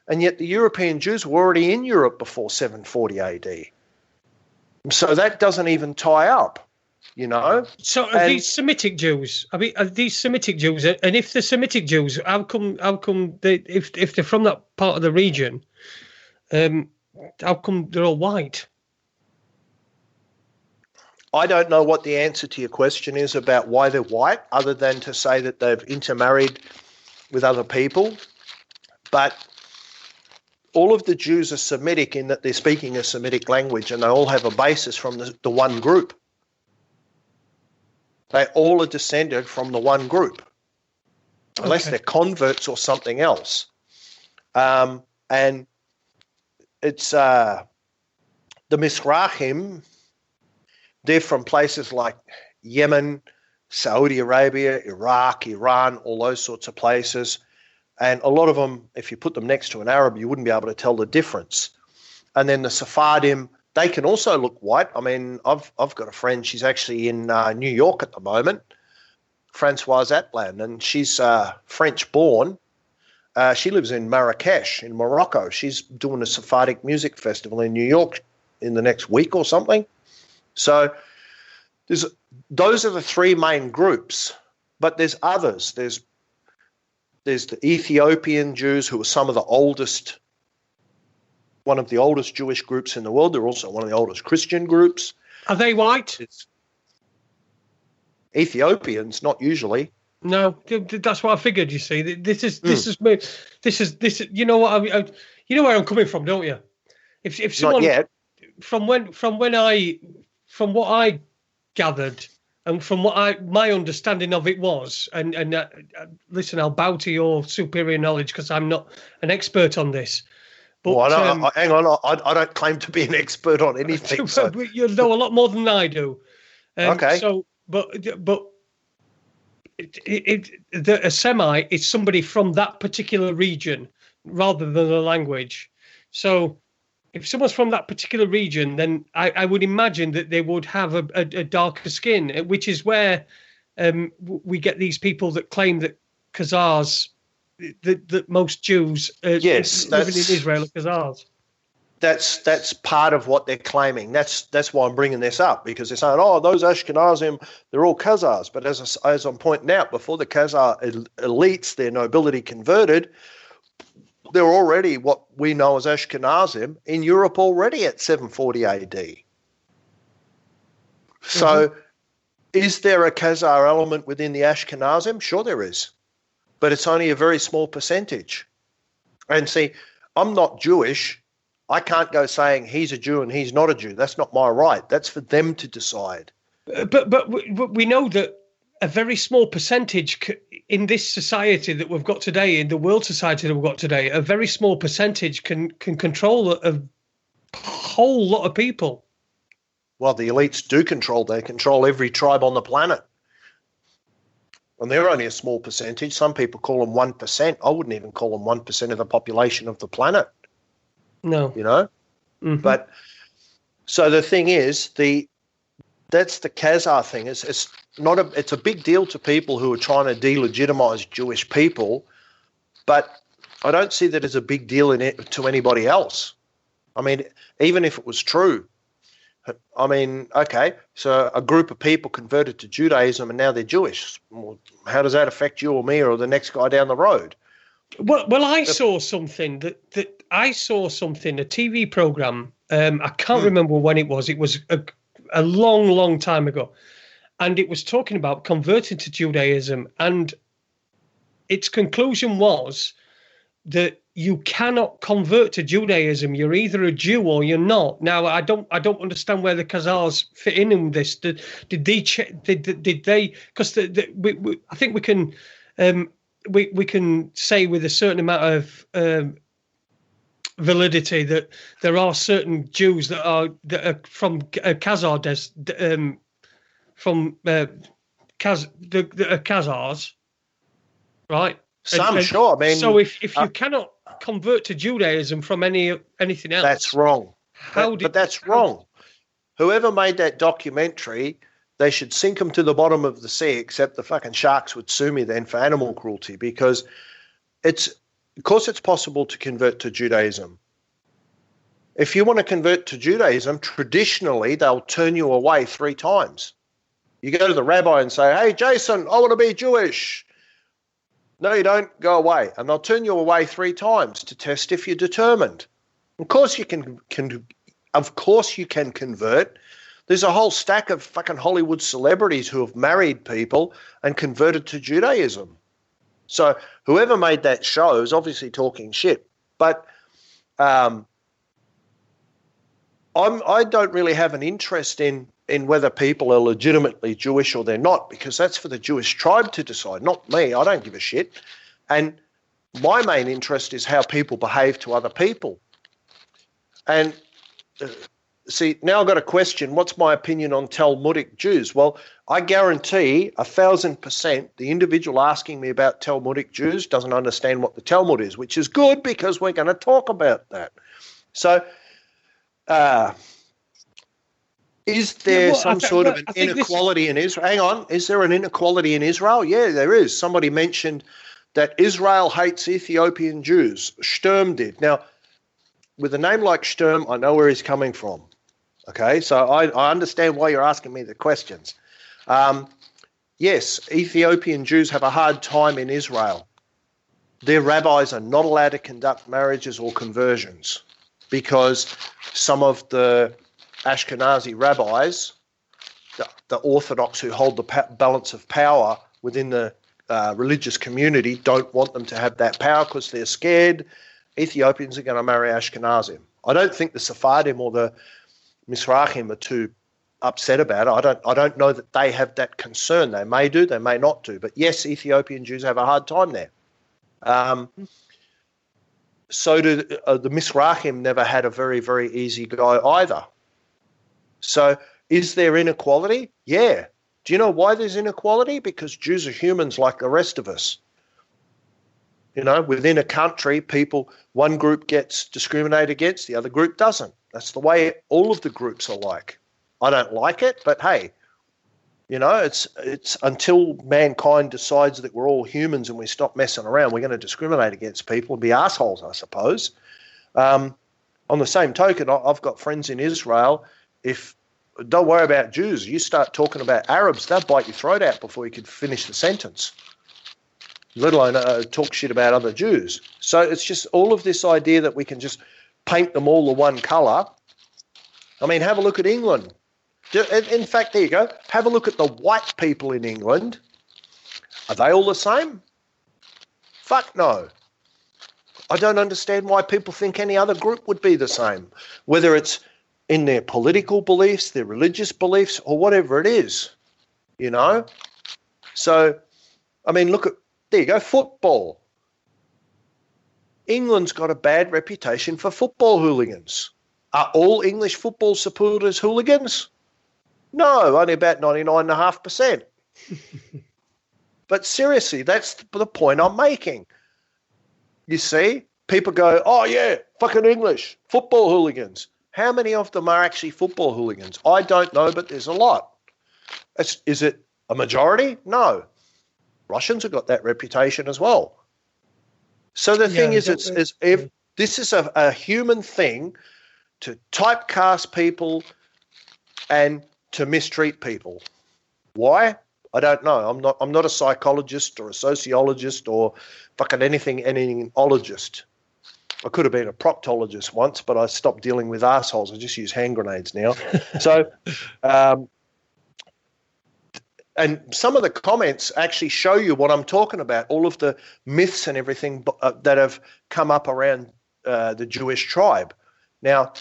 And yet the European Jews were already in Europe before 740 AD. So that doesn't even tie up, you know. So are these Semitic Jews? I mean, are these Semitic Jews? And if they're Semitic Jews, how come they, if they're from that part of the region, how come they're all white? I don't know what the answer to your question is about why they're white, other than to say that they've intermarried with other people. But all of the Jews are Semitic in that they're speaking a Semitic language, and they all have a basis from the one group. They all are descended from the one group, unless they're converts or something else. And it's the Mizrahim, they're from places like Yemen, Saudi Arabia, Iraq, Iran, all those sorts of places. And a lot of them, if you put them next to an Arab, you wouldn't be able to tell the difference. And then the Sephardim, they can also look white. I mean, I've got a friend, she's actually in New York at the moment, Francoise Atlan, and she's French-born. She lives in Marrakesh in Morocco. She's doing a Sephardic music festival in New York in the next week or something. So those are the three main groups, but there's others. There's the Ethiopian Jews, who are some of the oldest, one of the oldest Jewish groups in the world. They're also one of the oldest Christian groups. Are they white? It's Ethiopians, not usually. No, that's what I figured. You see, this is you know what you know where I'm coming from, don't you? If someone, not yet. From what I gathered, and from what my understanding of it was, and listen, I'll bow to your superior knowledge because I'm not an expert on this. But well, hang on, I don't claim to be an expert on anything. So. You know a lot more than I do. Okay. So, but a Semite is somebody from that particular region rather than a language. So if someone's from that particular region, then I would imagine that they would have a darker skin, which is where we get these people that claim that Khazars, that most Jews living in Israel are Khazars. That's part of what they're claiming. That's why I'm bringing this up, because they're saying, oh, those Ashkenazim, they're all Khazars. But as I'm pointing out, before the Khazar elites, their nobility converted, they're already what we know as Ashkenazim in Europe already at 740 AD. So is there a Khazar element within the Ashkenazim? Sure there is. But it's only a very small percentage. And see, I'm not Jewish. I can't go saying he's a Jew and he's not a Jew. That's not my right. That's for them to decide. But we know that a very small percentage in this society that we've got today, in the world society that we've got today, a very small percentage can control a whole lot of people. Well, the elites do control. They control every tribe on the planet. And they're only a small percentage. Some people call them 1%. I wouldn't even call them 1% of the population of the planet. No. You know? Mm-hmm. But so the thing is, that's the Khazar thing. It's a big deal to people who are trying to delegitimize Jewish people, but I don't see that as a big deal to anybody else. I mean, even if it was true, I mean, okay, so a group of people converted to Judaism and now they're Jewish. Well, how does that affect you or me or the next guy down the road? Well, I saw something a TV program. I can't remember when it was. It was a long, long time ago. and it was talking about converting to Judaism, and its conclusion was that you cannot convert to Judaism. You're either a Jew or you're not. Now, I don't understand where the Khazars fit in this. Did they? Because I think we can we can say with a certain amount of validity that there are certain Jews that are from Khazars, Khazars, right? Sure. I mean, so if you cannot convert to Judaism from anything else, that's wrong. But that's wrong. Whoever made that documentary, they should sink them to the bottom of the sea. Except the fucking sharks would sue me then for animal cruelty, because of course it's possible to convert to Judaism. If you want to convert to Judaism, traditionally they'll turn you away 3 times. You go to the rabbi and say, "Hey, Jason, I want to be Jewish." No, you don't. Go away. And they'll turn you away 3 times to test if you're determined. Of course you can convert. There's a whole stack of fucking Hollywood celebrities who have married people and converted to Judaism. So whoever made that show is obviously talking shit. But I don't really have an interest in whether people are legitimately Jewish or they're not, because that's for the Jewish tribe to decide, not me. I don't give a shit. And my main interest is how people behave to other people. And see, now I've got a question. What's my opinion on Talmudic Jews? Well, I guarantee 1,000% the individual asking me about Talmudic Jews doesn't understand what the Talmud is, which is good because we're going to talk about that. So, is there some sort of an inequality in Israel? Hang on. Is there an inequality in Israel? Yeah, there is. Somebody mentioned that Israel hates Ethiopian Jews. Sturm did. Now, with a name like Sturm, I know where he's coming from. Okay, so I understand why you're asking me the questions. Yes, Ethiopian Jews have a hard time in Israel. Their rabbis are not allowed to conduct marriages or conversions because some of the Ashkenazi rabbis, the Orthodox who hold the balance of power within the religious community, don't want them to have that power because they're scared Ethiopians are going to marry Ashkenazim. I don't think the Sephardim or the Mizrahim are too upset about it. I don't know that they have that concern. They may do, they may not do. But yes, Ethiopian Jews have a hard time there. So do the Mizrahim never had a very, very easy go either. So is there inequality? Yeah. Do you know why there's inequality? Because Jews are humans like the rest of us. You know, within a country, one group gets discriminated against, the other group doesn't. That's the way all of the groups are like. I don't like it, but hey, you know, it's until mankind decides that we're all humans and we stop messing around, we're going to discriminate against people and be assholes, I suppose. On the same token, I've got friends in Israel. Don't worry about Jews. You start talking about Arabs, they'll bite your throat out before you could finish the sentence, let alone talk shit about other Jews. So it's just all of this idea that we can just paint them all the one colour. I mean, have a look at England. In fact, there you go. Have a look at the white people in England. Are they all the same? Fuck no. I don't understand why people think any other group would be the same, whether it's in their political beliefs, their religious beliefs, or whatever it is, you know? So, I mean, there you go, football. England's got a bad reputation for football hooligans. Are all English football supporters hooligans? No, only about 99.5%. But seriously, that's the point I'm making. You see, people go, oh yeah, fucking English, football hooligans. How many of them are actually football hooligans? I don't know, but there's a lot. Is it a majority? No. Russians have got that reputation as well. So the thing is, if this is a human thing to typecast people and to mistreat people. Why? I don't know. I'm not a psychologist or a sociologist or fucking anything-ologist. I could have been a proctologist once, but I stopped dealing with assholes. I just use hand grenades now. So And some of the comments actually show you what I'm talking about, all of the myths and everything that have come up around the Jewish tribe. Now,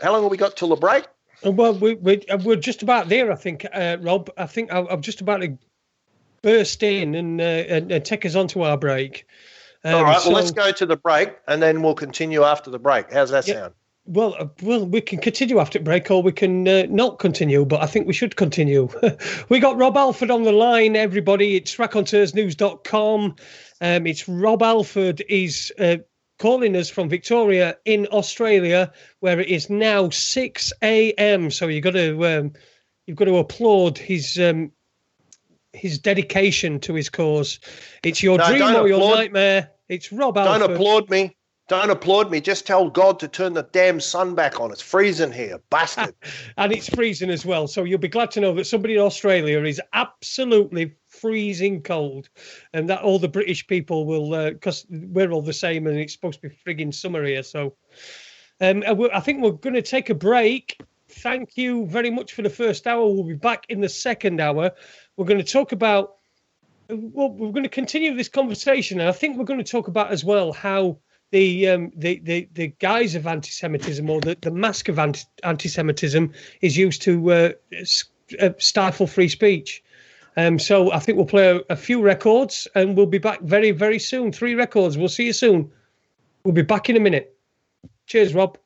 how long have we got till the break? Well, we're just about there, I think, Rob. I think I'm just about to burst in and take us on to our break. All right, well, let's go to the break, and then we'll continue after the break. How's that sound? Well, we can continue after break, or we can not continue, but I think we should continue. We got Rob Halford on the line, everybody. It's raconteursnews.com. It's Rob Halford is calling us from Victoria in Australia, where it is now 6 a.m. So you've got to applaud his dedication to his cause. It's your dream or your nightmare. It's Rob Halford. Don't applaud me. Don't applaud me. Just tell God to turn the damn sun back on. It's freezing here, bastard. And it's freezing as well. So you'll be glad to know that somebody in Australia is absolutely freezing cold, and that all the British people will, because we're all the same, and it's supposed to be frigging summer here. So I think we're going to take a break. Thank you very much for the first hour. We'll be back in the second hour. We're going to talk about, well, we're going to continue this conversation, and I think we're going to talk about as well how the guise of anti-Semitism, or the mask of anti-Semitism, is used to stifle free speech. So I think we'll play a few records, and we'll be back very, very soon. 3 records. We'll see you soon. We'll be back in a minute. Cheers, Rob.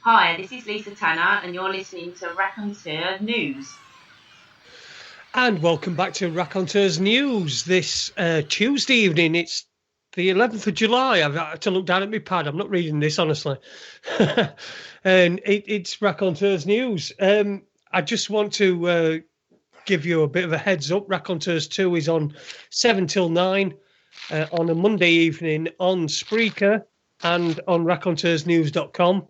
Hi, this is Lisa Tanner, and you're listening to Raconteurs News. And welcome back to Raconteurs News this Tuesday evening. It's the 11th of July. I've had to look down at my pad. I'm not reading this, honestly. And it's Raconteurs News. I just want to give you a bit of a heads up. Raconteurs 2 is on 7 till 9 on a Monday evening on Spreaker and on raconteursnews.com.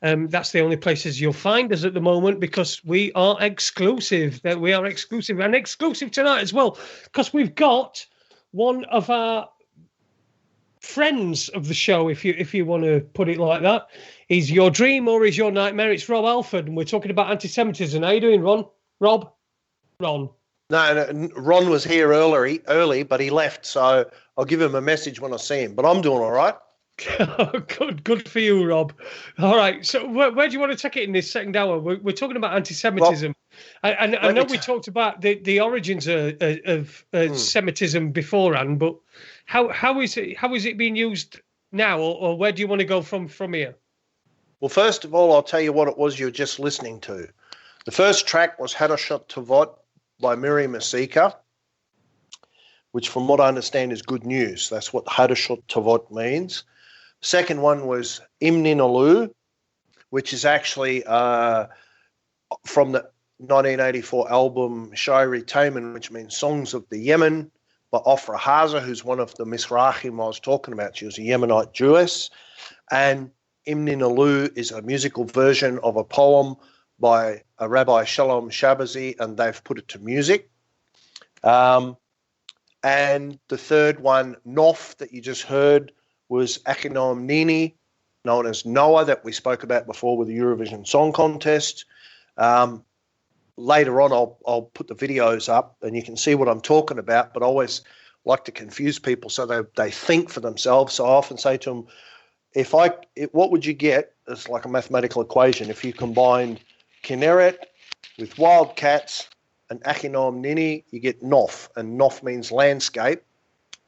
That's the only places you'll find us at the moment because we are exclusive. We are exclusive and exclusive tonight as well because we've got one of our friends of the show, if you want to put it like that. He's your dream or is your nightmare. It's Rob Halford, and we're talking about anti-Semitism. How you doing, Ron? Ron. No, Ron was here early, but he left, so I'll give him a message when I see him. But I'm doing all right. Good for you, Rob. All right, so where do you want to take it in this second hour? We're talking about anti-Semitism. Well, I know we talked about the origins of Semitism beforehand, but how is it being used now, or where do you want to go from here? Well, first of all, I'll tell you what it was you were just listening to. The first track was Hadashot Tovot by Miriam Masika, which from what I understand is good news. That's what Hadashot Tovot means. Second one was Imnin Alu, which is actually from the 1984 album Shairi Taman, which means Songs of the Yemen, by Ofra Haza, who's one of the Mizrahim I was talking about. She was a Yemenite Jewess. And Imnin Alu is a musical version of a poem by a Rabbi Shalom Shabazi, and they've put it to music. And the third one, Nof, that you just heard, was Achinom Nini, known as Noah, that we spoke about before with the Eurovision Song Contest. Later on, I'll put the videos up and you can see what I'm talking about, but I always like to confuse people so they think for themselves. So I often say to them, what would you get? It's like a mathematical equation. If you combined Kinneret with wildcats and Achinom Nini, you get Nof, and Nof means landscape.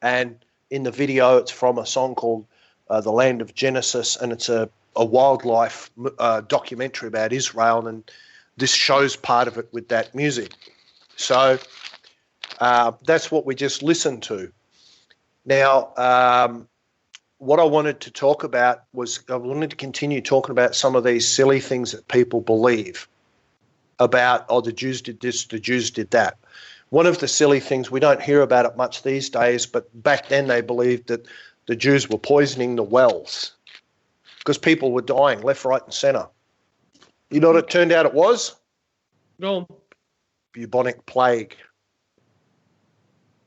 And in the video, it's from a song called The Land of Genesis, and it's a wildlife documentary about Israel, and this shows part of it with that music. So that's what we just listened to. Now, what I wanted to talk about was I wanted to continue talking about some of these silly things that people believe about, the Jews did this, the Jews did that. One of the silly things, we don't hear about it much these days, but back then they believed that the Jews were poisoning the wells because people were dying left, right, and centre. You know what it turned out it was? No. Bubonic plague.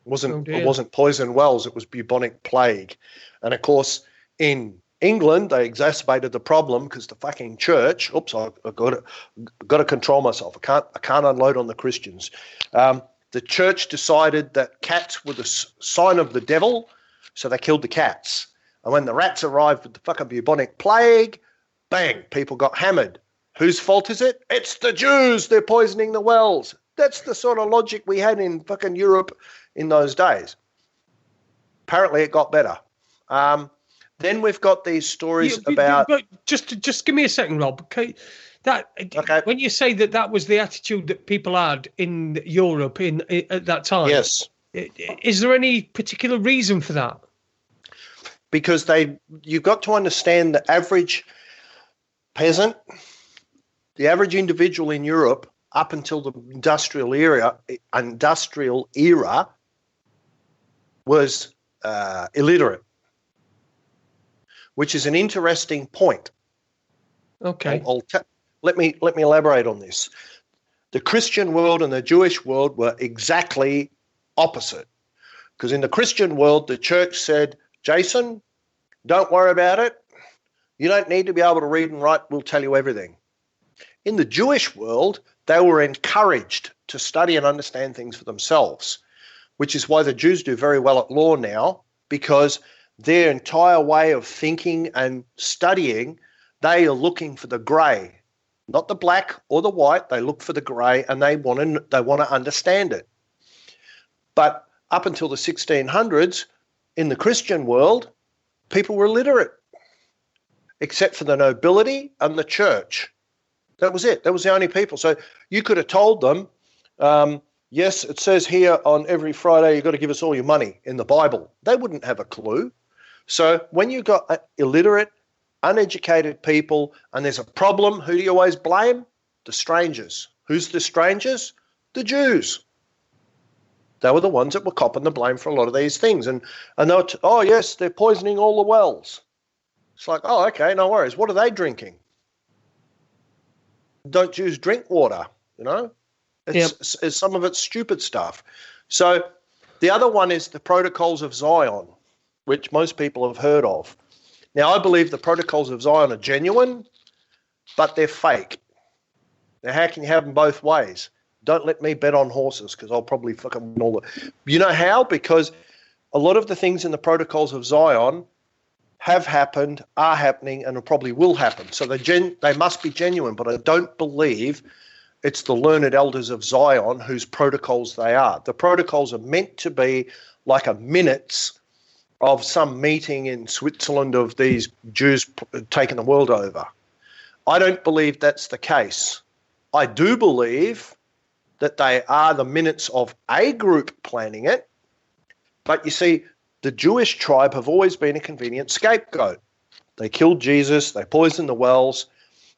It wasn't poison wells, it was bubonic plague. And of course, in England, they exacerbated the problem because the fucking church. Oops, I've got to control myself. I can't unload on the Christians. The church decided that cats were the sign of the devil, so they killed the cats. And when the rats arrived with the fucking bubonic plague, bang, people got hammered. Whose fault is it? It's the Jews. They're poisoning the wells. That's the sort of logic we had in fucking Europe in those days. Apparently, it got better. Then we've got these stories about. But just give me a second, Rob. Okay. When you say that was the attitude that people had in Europe at that time. Yes. Is there any particular reason for that? Because you've got to understand the average peasant, the average individual in Europe up until the industrial era was illiterate, which is an interesting point. Okay. Let me elaborate on this. The Christian world and the Jewish world were exactly opposite. Because in the Christian world, the church said, Jason, don't worry about it. You don't need to be able to read and write. We'll tell you everything. In the Jewish world, they were encouraged to study and understand things for themselves, which is why the Jews do very well at law now, because their entire way of thinking and studying, they are looking for the grey, not the black or the white. They look for the grey, and they want to understand it. But up until the 1600s, in the Christian world, people were illiterate, except for the nobility and the church. That was it. That was the only people. So you could have told them, yes, it says here on every Friday you've got to give us all your money in the Bible. They wouldn't have a clue. So when you got illiterate, uneducated people and there's a problem, who do you always blame? The strangers. Who's the strangers? The Jews. They were the ones that were copping the blame for a lot of these things. And they were yes, they're poisoning all the wells. It's like, oh, okay, no worries. What are they drinking? Don't Jews drink water, you know? It's some of it's stupid stuff. So the other one is the Protocols of Zion, which most people have heard of. Now, I believe the Protocols of Zion are genuine, but they're fake. Now, how can you have them both ways? Don't let me bet on horses because I'll probably fucking win all the... You know how? Because a lot of the things in the Protocols of Zion have happened, are happening, and probably will happen. So they must be genuine, but I don't believe it's the learned elders of Zion whose protocols they are. The protocols are meant to be like a minutes of some meeting in Switzerland of these Jews taking the world over. I don't believe that's the case. I do believe that they are the minutes of a group planning it, but you see, the Jewish tribe have always been a convenient scapegoat. They killed Jesus. They poisoned the wells.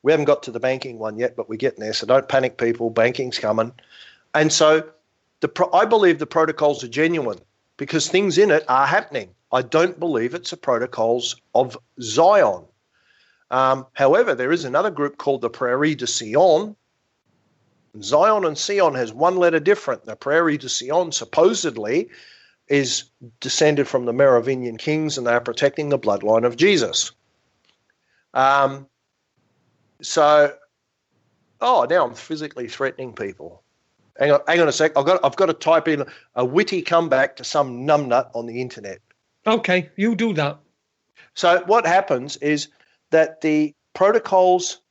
We haven't got to the banking one yet, but we're getting there, so don't panic, people. Banking's coming. And so I believe the protocols are genuine because things in it are happening. I don't believe it's the Protocols of Zion. However, there is another group called the Prairie de Sion. Zion and Sion has one letter different. The Prairie de Sion supposedly is descended from the Merovingian kings, and they are protecting the bloodline of Jesus. Now I'm physically threatening people. Hang on a sec. I've got to type in a witty comeback to some numbnut on the internet. Okay, you do that. So what happens is that the protocols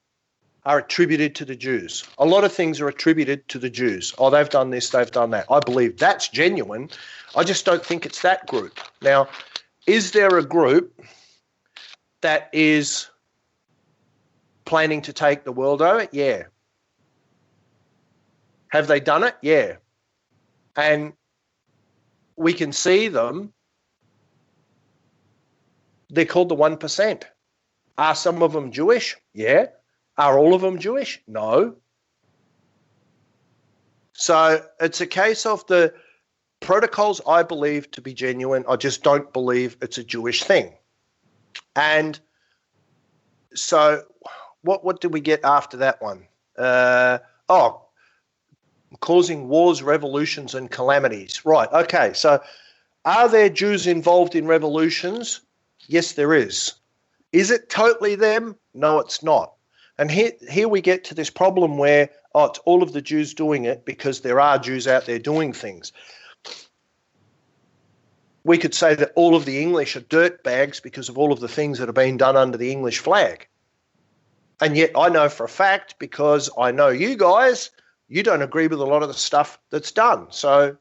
are attributed to the Jews. A lot of things are attributed to the Jews. Oh, they've done this, they've done that. I believe that's genuine. I just don't think it's that group. Now, is there a group that is planning to take the world over? Yeah. Have they done it? Yeah. And we can see them. They're called the 1%. Are some of them Jewish? Yeah. Are all of them Jewish? No. So it's a case of the protocols I believe to be genuine. I just don't believe it's a Jewish thing. And so what did we get after that one? Causing wars, revolutions, and calamities. Right, okay. So are there Jews involved in revolutions? Yes, there is. Is it totally them? No, it's not. And here we get to this problem where, it's all of the Jews doing it because there are Jews out there doing things. We could say that all of the English are dirtbags because of all of the things that are being done under the English flag. And yet I know for a fact, because I know you guys, you don't agree with a lot of the stuff that's done. So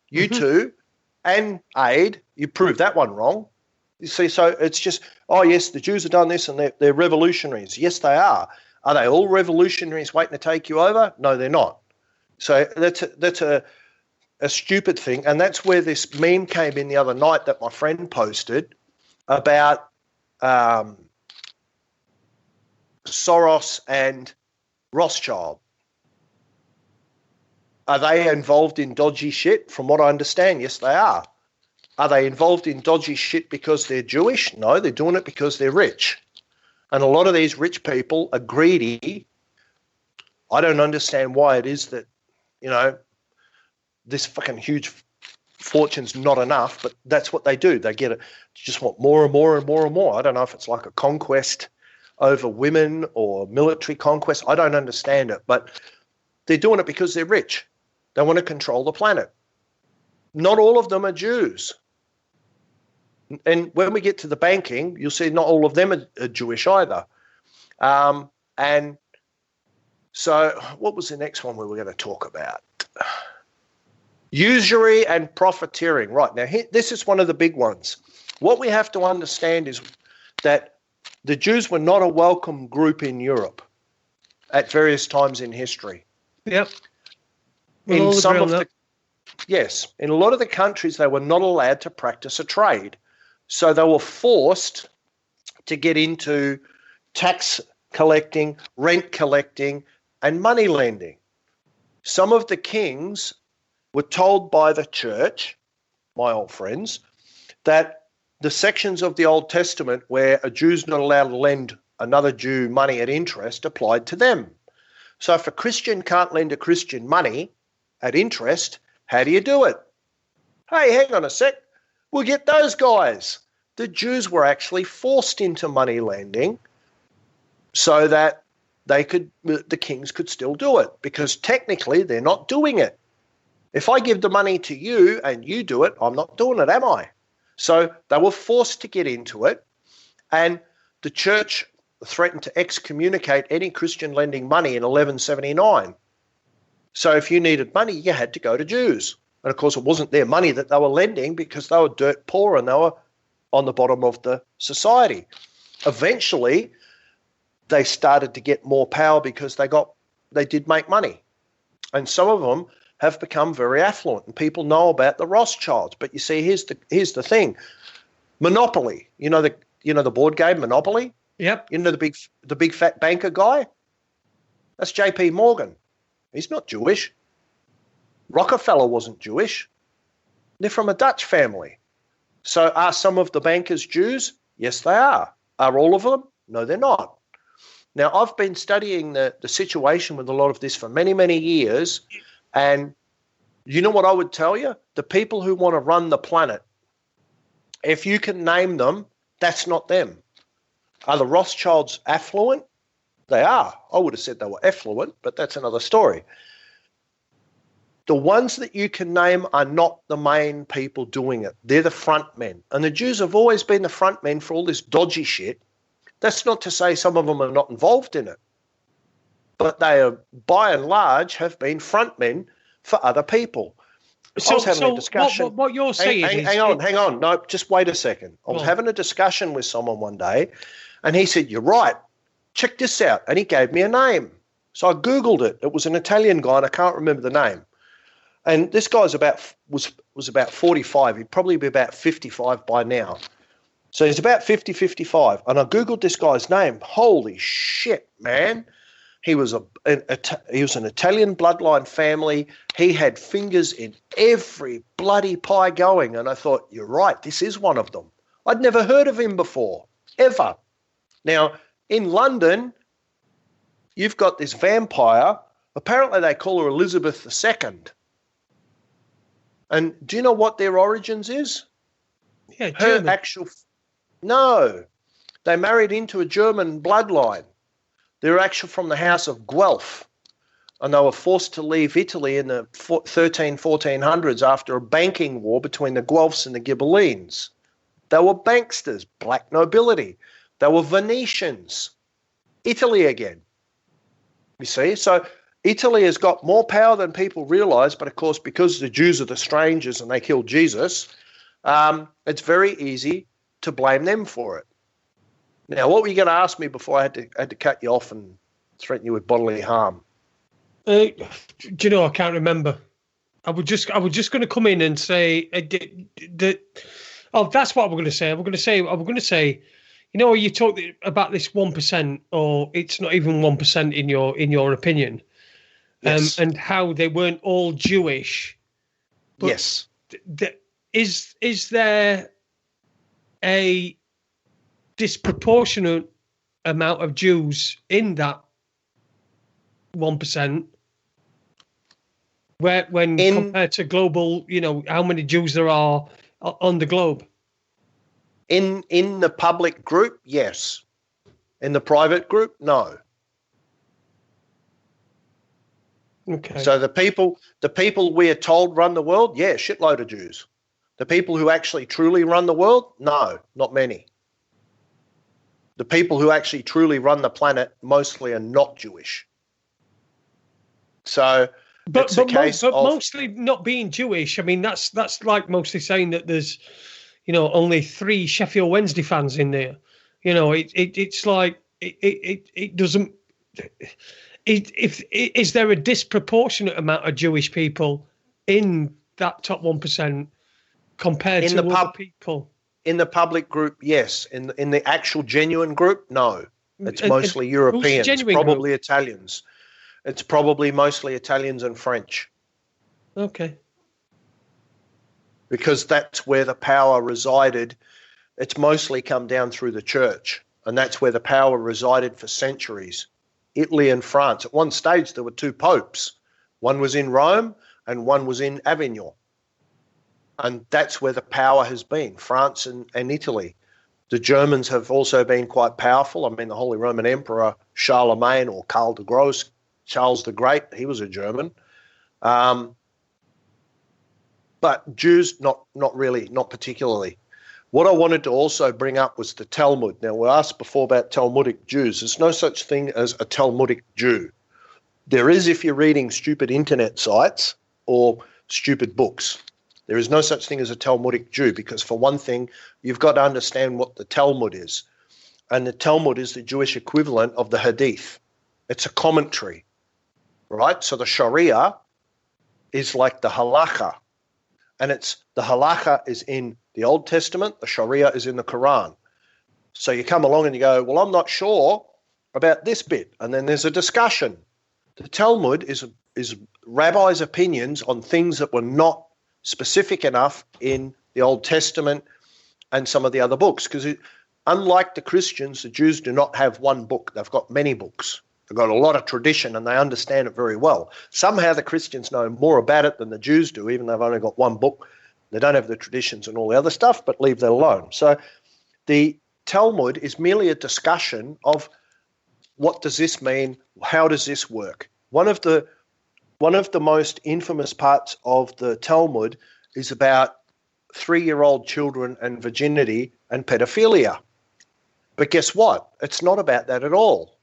you two and Aid, you proved that one wrong. You see, so it's just, yes, the Jews have done this and they're revolutionaries. Yes, they are. Are they all revolutionaries waiting to take you over? No, they're not. So that's a stupid thing. And that's where this meme came in the other night that my friend posted about Soros and Rothschild. Are they involved in dodgy shit? From what I understand, yes, they are. Are they involved in dodgy shit because they're Jewish? No, they're doing it because they're rich. And a lot of these rich people are greedy. I don't understand why it is that, this fucking huge fortune's not enough, but that's what they do. They get it, just want more and more and more and more. I don't know if it's like a conquest over women or military conquest. I don't understand it, but they're doing it because they're rich. They want to control the planet. Not all of them are Jews. And when we get to the banking, you'll see not all of them are Jewish either. And so what was the next one we were going to talk about? Usury and profiteering. Right, now this is one of the big ones. What we have to understand is that the Jews were not a welcome group in Europe at various times in history. Yep. In a lot of the countries, they were not allowed to practice a trade. So they were forced to get into tax collecting, rent collecting, and money lending. Some of the kings were told by the church, my old friends, that the sections of the Old Testament where a Jew's not allowed to lend another Jew money at interest applied to them. So if a Christian can't lend a Christian money at interest, how do you do it? Hey, hang on a sec. We'll get those guys. The Jews were actually forced into money lending so that the kings could still do it, because technically they're not doing it. If I give the money to you and you do it, I'm not doing it, am I? So they were forced to get into it, and the church threatened to excommunicate any Christian lending money in 1179. So if you needed money, you had to go to Jews. And of course, it wasn't their money that they were lending, because they were dirt poor and they were on the bottom of the society. Eventually, they started to get more power because they did make money. And some of them have become very affluent, and people know about the Rothschilds. But you see, here's the thing. Monopoly, the board game Monopoly? Yep. The big fat banker guy? That's JP Morgan. He's not Jewish. Rockefeller wasn't Jewish. They're from a Dutch family. So are some of the bankers Jews? Yes, they are. Are all of them? No, they're not. Now, I've been studying the situation with a lot of this for many, many years, and You know what I would tell you? The people who want to run the planet, if you can name them, that's not them. Are the Rothschilds affluent? They are. I would have said they were effluent, but that's another story. The ones that you can name are not the main people doing it. They're the front men. And the Jews have always been the front men for all this dodgy shit. That's not to say some of them are not involved in it. But they are, by and large, have been front men for other people. I was having a discussion. What you're saying is... Hang on. No, just wait a second. I was having a discussion with someone one day, and he said, "You're right. Check this out." And he gave me a name. So I Googled it. It was an Italian guy, and I can't remember the name. And this guy was about 45. He'd probably be about 55 by now. So he's about 50, 55. And I Googled this guy's name. Holy shit, man. He was an Italian bloodline family. He had fingers in every bloody pie going. And I thought, you're right, this is one of them. I'd never heard of him before, ever. Now, in London, you've got this vampire. Apparently they call her Elizabeth II. And do you know what their origins is? Yeah, German. No. They married into a German bloodline. They're actually from the house of Guelph, and they were forced to leave Italy in the 1400s after a banking war between the Guelphs and the Ghibellines. They were banksters, black nobility. They were Venetians. Italy again. You see? So Italy has got more power than people realise, but of course, because the Jews are the strangers and they killed Jesus, it's very easy to blame them for it. Now, what were you going to ask me before I had to cut you off and threaten you with bodily harm? Do you know, I can't remember. I was just going to come in and say that. Oh, that's what we're going to say. We're going to say, you know, you talk about this 1%, or it's not even 1% in your opinion, yes. And how they weren't all Jewish. But yes. Is there a disproportionate amount of Jews in that 1%, when compared to global, you know, how many Jews there are on the globe? In the public group, yes. In the private group, no. Okay. So the people we are told run the world, yeah, shitload of Jews. The people who actually truly run the world, no, not many. The people who actually truly run the planet mostly are not Jewish. So it's a case of mostly not being Jewish. I mean, that's like mostly saying that there's, you know, only 3 Sheffield Wednesday fans in there. You know, it's like it doesn't. Is there a disproportionate amount of Jewish people in that top 1% compared to other people? In the public group, yes. In the actual genuine group, no. It's mostly Europeans, probably group? Italians. It's probably mostly Italians and French. Okay. Because that's where the power resided. It's mostly come down through the church, and that's where the power resided for centuries. Italy and France. At one stage, there were 2 popes. One was in Rome and one was in Avignon. And that's where the power has been, France and Italy. The Germans have also been quite powerful. I mean, the Holy Roman Emperor Charlemagne, or Karl the Gross, Charles the Great, he was a German. But Jews, not really, not particularly. What I wanted to also bring up was the Talmud. Now, we asked before about Talmudic Jews. There's no such thing as a Talmudic Jew. There is if you're reading stupid internet sites or stupid books. There is no such thing as a Talmudic Jew because, for one thing, you've got to understand what the Talmud is. And the Talmud is the Jewish equivalent of the Hadith. It's a commentary, right? So the Sharia is like the Halakha. And the Halakha is in the Old Testament, the Sharia is in the Quran. So you come along and you go, well, I'm not sure about this bit. And then there's a discussion. The Talmud is rabbis' opinions on things that were not specific enough in the Old Testament and some of the other books. Because unlike the Christians, the Jews do not have one book. They've got many books. They've got a lot of tradition and they understand it very well. Somehow the Christians know more about it than the Jews do, even though they've only got one book. They don't have the traditions and all the other stuff, but leave that alone. So the Talmud is merely a discussion of what does this mean? How does this work? One of the most infamous parts of the Talmud is about 3-year-old children and virginity and pedophilia. But guess what? It's not about that at all.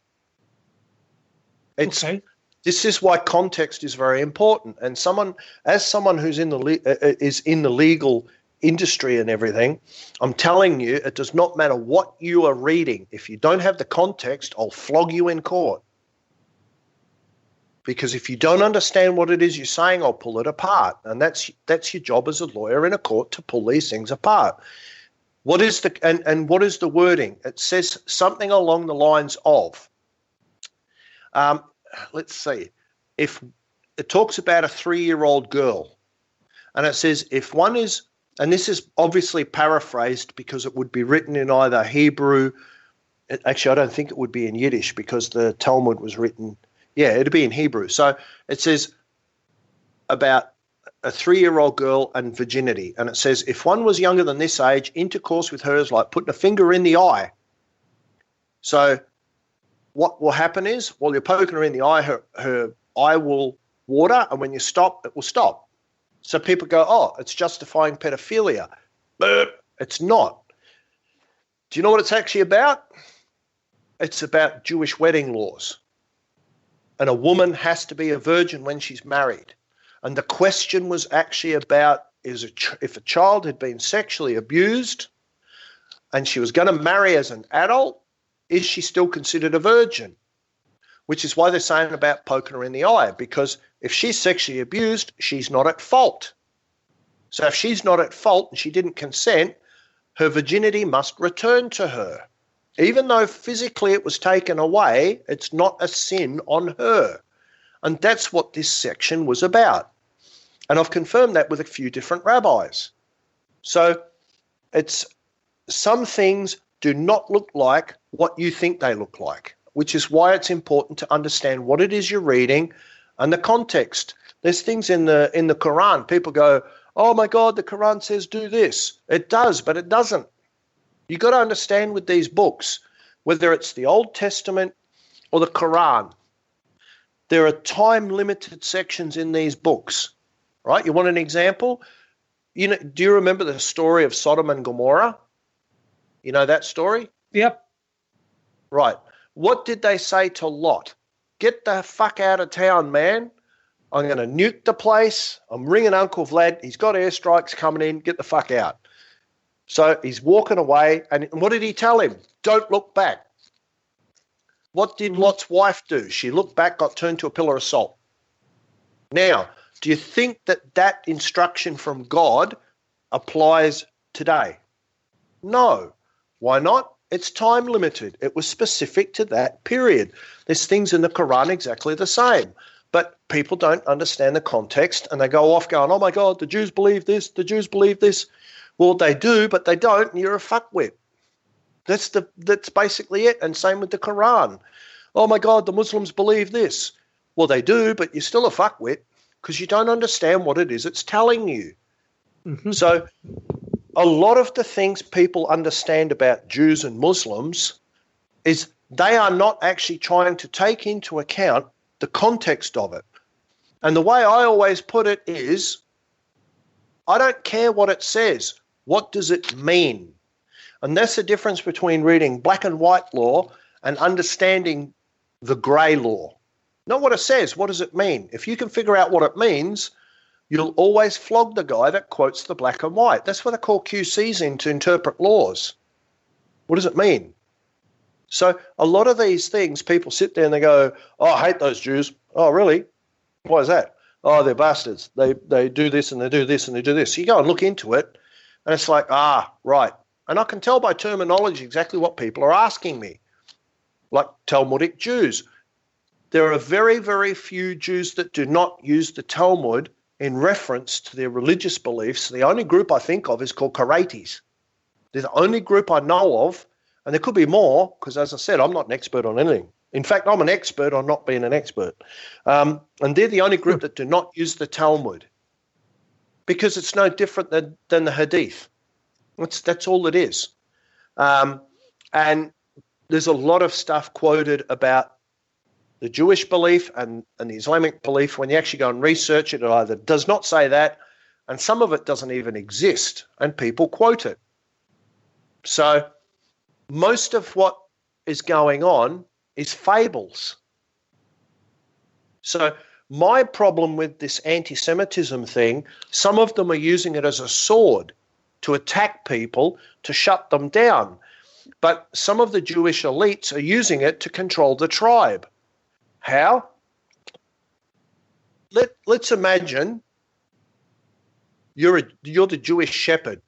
This is why context is very important. And someone who's in the legal industry and everything, I'm telling you, it does not matter what you are reading. If you don't have the context, I'll flog you in court. Because if you don't understand what it is you're saying, I'll pull it apart. And that's your job as a lawyer in a court, to pull these things apart. What is the wording? It says something along the lines of, let's see, if it talks about a 3-year-old girl, and it says if one is, and this is obviously paraphrased because it would be written in either Hebrew, actually I don't think it would be in Yiddish because the Talmud was written, it'd be in Hebrew. So it says about a 3-year-old girl and virginity, and it says if one was younger than this age, intercourse with her is like putting a finger in the eye. So what will happen is, while you're poking her in the eye, her eye will water, and when you stop, it will stop. So people go, oh, it's justifying pedophilia. But it's not. Do you know what it's actually about? It's about Jewish wedding laws. And a woman has to be a virgin when she's married. And the question was actually about if a child had been sexually abused and she was going to marry as an adult, is she still considered a virgin? Which is why they're saying about poking her in the eye, because if she's sexually abused, she's not at fault. So if she's not at fault and she didn't consent, her virginity must return to her. Even though physically it was taken away, it's not a sin on her. And that's what this section was about. And I've confirmed that with a few different rabbis. So it's some things do not look like what you think they look like, which is why it's important to understand what it is you're reading and the context. There's things in the Quran. People go, oh my God, the Quran says do this. It does, but it doesn't. You've got to understand with these books, whether it's the Old Testament or the Quran, there are time-limited sections in these books, right? You want an example? Do you remember the story of Sodom and Gomorrah? You know that story? Yep. Right. What did they say to Lot? Get the fuck out of town, man. I'm going to nuke the place. I'm ringing Uncle Vlad. He's got airstrikes coming in. Get the fuck out. So he's walking away. And what did he tell him? Don't look back. What did Lot's wife do? She looked back, got turned to a pillar of salt. Now, do you think that instruction from God applies today? No. Why not? It's time limited. It was specific to that period. There's things in the Quran exactly the same. But people don't understand the context and they go off going, oh my God, the Jews believe this, the Jews believe this. Well, they do, but they don't, and you're a fuckwit. That's basically it. And same with the Quran. Oh my God, the Muslims believe this. Well, they do, but you're still a fuckwit because you don't understand what it is it's telling you. Mm-hmm. So a lot of the things people understand about Jews and Muslims is they are not actually trying to take into account the context of it. And the way I always put it is, I don't care what it says. What does it mean? And that's the difference between reading black and white law and understanding the grey law. Not what it says, what does it mean? If you can figure out what it means, you'll always flog the guy that quotes the black and white. That's what they call QCs in to interpret laws. What does it mean? So a lot of these things, people sit there and they go, oh, I hate those Jews. Oh, really? Why is that? Oh, they're bastards. They do this and they do this and they do this. So you go and look into it and it's like, right. And I can tell by terminology exactly what people are asking me, like Talmudic Jews. There are very, very few Jews that do not use the Talmud in reference to their religious beliefs. The only group I think of is called Karaites. They're the only group I know of, and there could be more because, as I said, I'm not an expert on anything. In fact, I'm an expert on not being an expert. And they're the only group that do not use the Talmud because it's no different than the Hadith. That's all it is. And there's a lot of stuff quoted about the Jewish belief and the Islamic belief. When you actually go and research it, it either does not say that, and some of it doesn't even exist, and people quote it. So most of what is going on is fables. So my problem with this anti-Semitism thing, some of them are using it as a sword to attack people, to shut them down. But some of the Jewish elites are using it to control the tribe. How? Let's imagine you're the Jewish shepherd,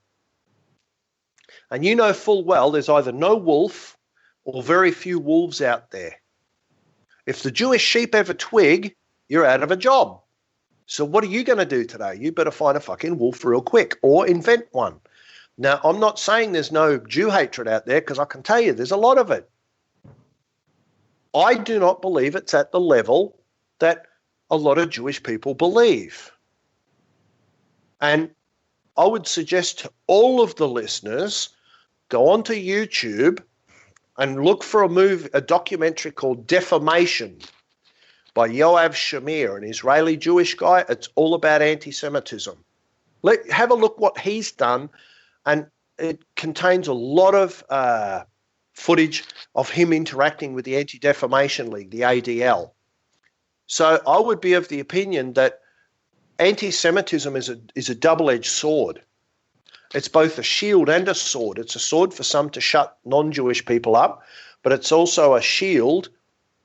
and you know full well there's either no wolf or very few wolves out there. If the Jewish sheep ever twig, you're out of a job. So what are you going to do today? You better find a fucking wolf real quick or invent one. Now, I'm not saying there's no Jew hatred out there, because I can tell you there's a lot of it. I do not believe it's at the level that a lot of Jewish people believe. And I would suggest to all of the listeners, go onto YouTube and look for a documentary called Defamation by Yoav Shamir, an Israeli Jewish guy. It's all about anti-Semitism. Have a look what he's done, and it contains a lot of footage of him interacting with the Anti-Defamation League, the ADL. So I would be of the opinion that anti-Semitism is a double-edged sword. It's both a shield and a sword. It's a sword for some to shut non-Jewish people up, but it's also a shield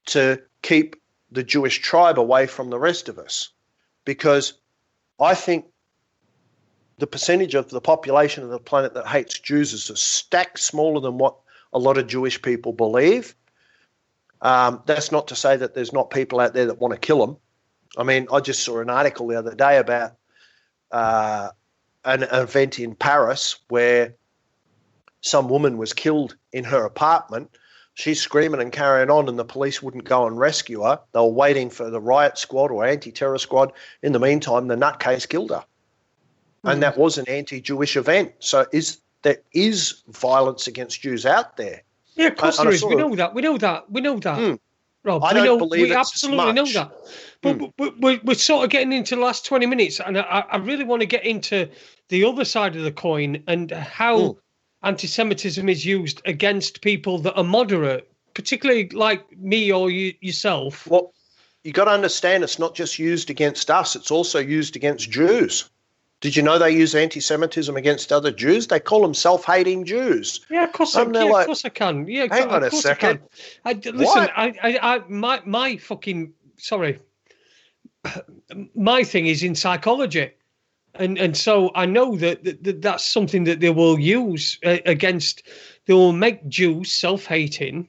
to keep the Jewish tribe away from the rest of us. Because I think the percentage of the population of the planet that hates Jews is a stack smaller than what a lot of Jewish people believe. That's not to say that there's not people out there that want to kill them. I mean, I just saw an article the other day about an event in Paris where some woman was killed in her apartment. She's screaming and carrying on, and the police wouldn't go and rescue her. They were waiting for the riot squad or anti-terror squad. In the meantime, the nutcase killed her. And that was an anti-Jewish event. So there is violence against Jews out there. Yeah, of course there is. We know that. Rob, I don't believe we it's absolutely know that. But we're sort of getting into the last 20 minutes, and I really want to get into the other side of the coin and how anti-Semitism is used against people that are moderate, particularly like me or yourself. Well, you got to understand it's not just used against us, it's also used against Jews. Did you know they use anti-Semitism against other Jews? They call them self-hating Jews. Yeah, of course I can. Of course I can. Yeah, hang on a second. My thing is in psychology, and so I know that that's something that they will use against. They will make Jews self-hating.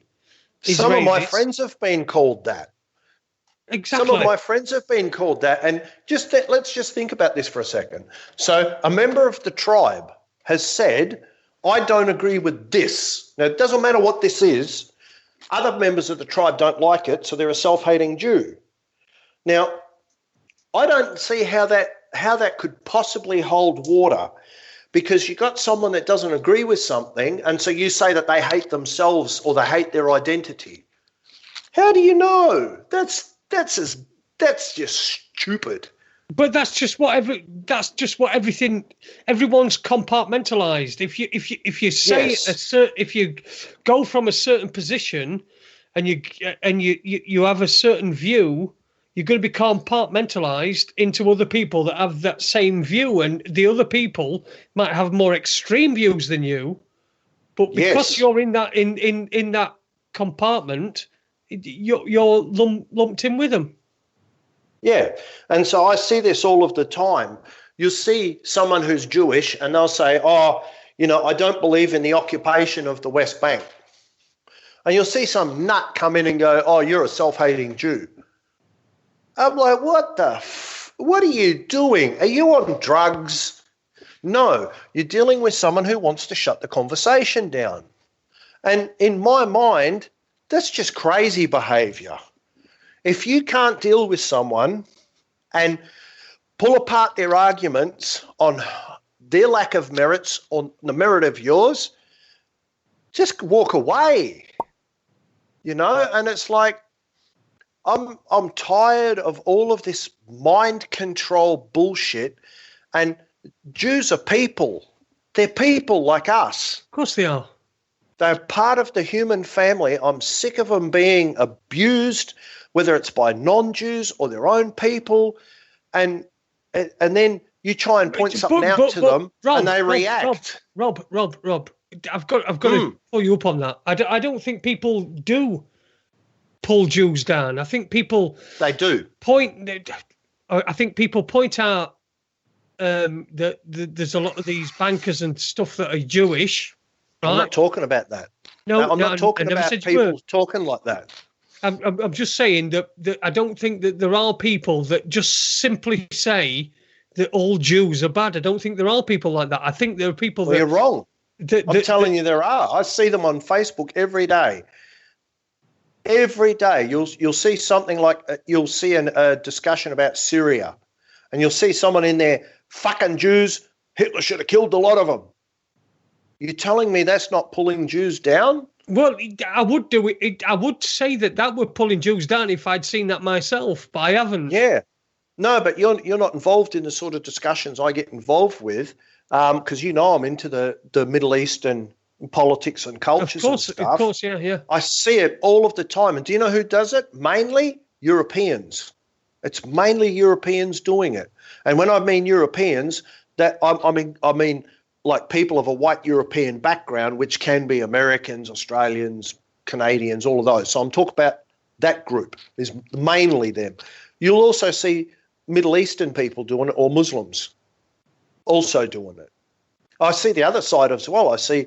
Some of my friends have been called that. Exactly. Some of my friends have been called that. And let's just think about this for a second. So a member of the tribe has said, I don't agree with this. Now, it doesn't matter what this is. Other members of the tribe don't like it, so they're a self-hating Jew. Now, I don't see how that could possibly hold water, because you got someone that doesn't agree with something, and so you say that they hate themselves or they hate their identity. How do you know? That's just stupid. But that's just what everything. Everyone's compartmentalized. If you say Yes. if you go from a certain position, and you have a certain view, you're going to be compartmentalized into other people that have that same view, and the other people might have more extreme views than you, but because you're in that compartment, you're lumped in with them. Yeah, and so I see this all of the time. You'll see someone who's Jewish and they'll say, I don't believe in the occupation of the West Bank. And you'll see some nut come in and go, you're a self-hating Jew. I'm like, what are you doing? Are you on drugs? No, you're dealing with someone who wants to shut the conversation down. And in my mind, That's just crazy behaviour. If you can't deal with someone and pull apart their arguments on their lack of merits or the merit of yours, just walk away. And it's like, I'm tired of all of this mind control bullshit. And Jews are people. They're people like us. Of course they are. They're part of the human family. I'm sick of them being abused, whether it's by non-Jews or their own people. And then you try and point something out to them, Rob, and they react. Rob, I've got to pull you up on that. I don't think people do pull Jews down. I think people do I think people point out that there's a lot of these bankers and stuff that are Jewish. Right? I'm not talking about that. No, I'm not talking about people talking like that. I'm just saying that I don't think that there are people that just simply say that all Jews are bad. I don't think there are people like that. I think there are people that... You're wrong. I'm telling you there are. I see them on Facebook every day. Every day you'll see something like... You'll see a discussion about Syria, and you'll see someone in there, fucking Jews, Hitler should have killed a lot of them. You're telling me that's not pulling Jews down? Well, I would do it. I would say that would pulling Jews down if I'd seen that myself, but I haven't. Yeah. No, but you're not involved in the sort of discussions I get involved with, because I'm into the Middle Eastern politics and cultures and stuff. Of course, yeah. I see it all of the time. And do you know who does it? Mainly Europeans. It's mainly Europeans doing it. And when I mean Europeans, that I mean like people of a white European background, which can be Americans, Australians, Canadians, all of those. So I'm talking about that group is mainly them. You'll also see Middle Eastern people doing it, or Muslims also doing it. I see the other side as well. I see,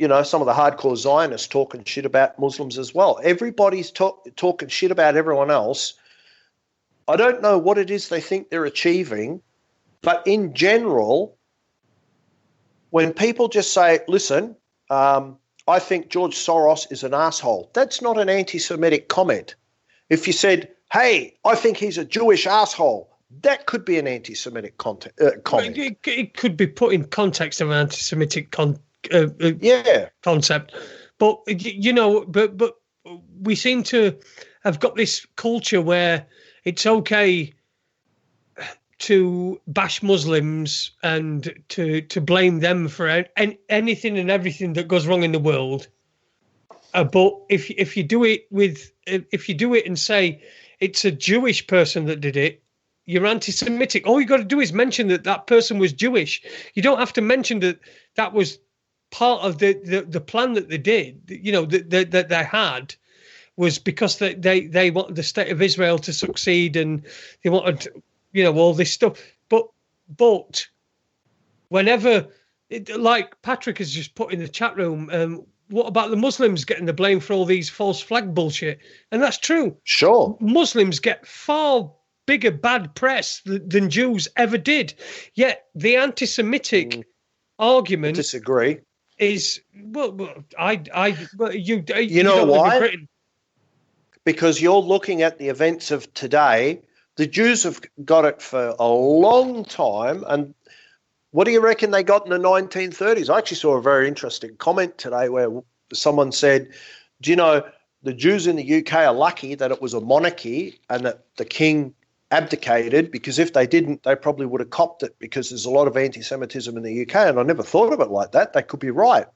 some of the hardcore Zionists talking shit about Muslims as well. Everybody's talking shit about everyone else. I don't know what it is they think they're achieving, but in general, when people just say, listen, I think George Soros is an asshole, that's not an anti-Semitic comment. If you said, hey, I think he's a Jewish asshole, that could be an anti-Semitic comment. It could be put in context of an anti-Semitic concept. But, but we seem to have got this culture where it's okay to bash Muslims and to blame them for anything and everything that goes wrong in the world. But if you do it and say it's a Jewish person that did it, you're anti-Semitic. All you got to do is mention that person was Jewish. You don't have to mention that was part of the plan that they did. That they had was because they wanted the state of Israel to succeed, and they wanted all this stuff. But whenever, like Patrick has just put in the chat room, what about the Muslims getting the blame for all these false flag bullshit? And that's true. Sure. Muslims get far bigger bad press than Jews ever did. Yet the anti-Semitic argument... Disagree. Is, you know why? Because you're looking at the events of today. The Jews have got it for a long time. And what do you reckon they got in the 1930s? I actually saw a very interesting comment today where someone said, do you know, the Jews in the UK are lucky that it was a monarchy and that the king abdicated, because if they didn't, they probably would have copped it, because there's a lot of anti-Semitism in the UK. And I never thought of it like that. They could be right.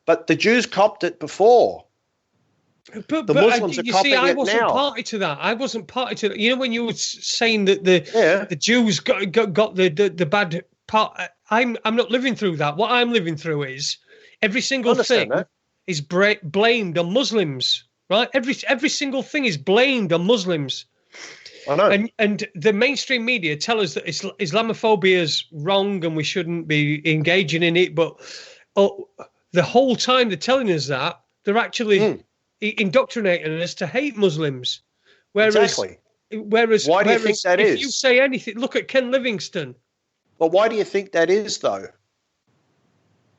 But the Jews copped it before. But Muslims are copying I it wasn't now. party to that. I wasn't party to that. You know, when you were saying that the Jews got the bad part, I'm not living through that. What I'm living through is every single thing is blamed on Muslims, right? Every single thing is blamed on Muslims. I know. And the mainstream media tell us that Islamophobia is wrong and we shouldn't be engaging in it. But the whole time they're telling us that, they're actually indoctrinating us to hate Muslims. Exactly. Whereas, why do you think that is? If you say anything, look at Ken Livingstone. But why do you think that is, though?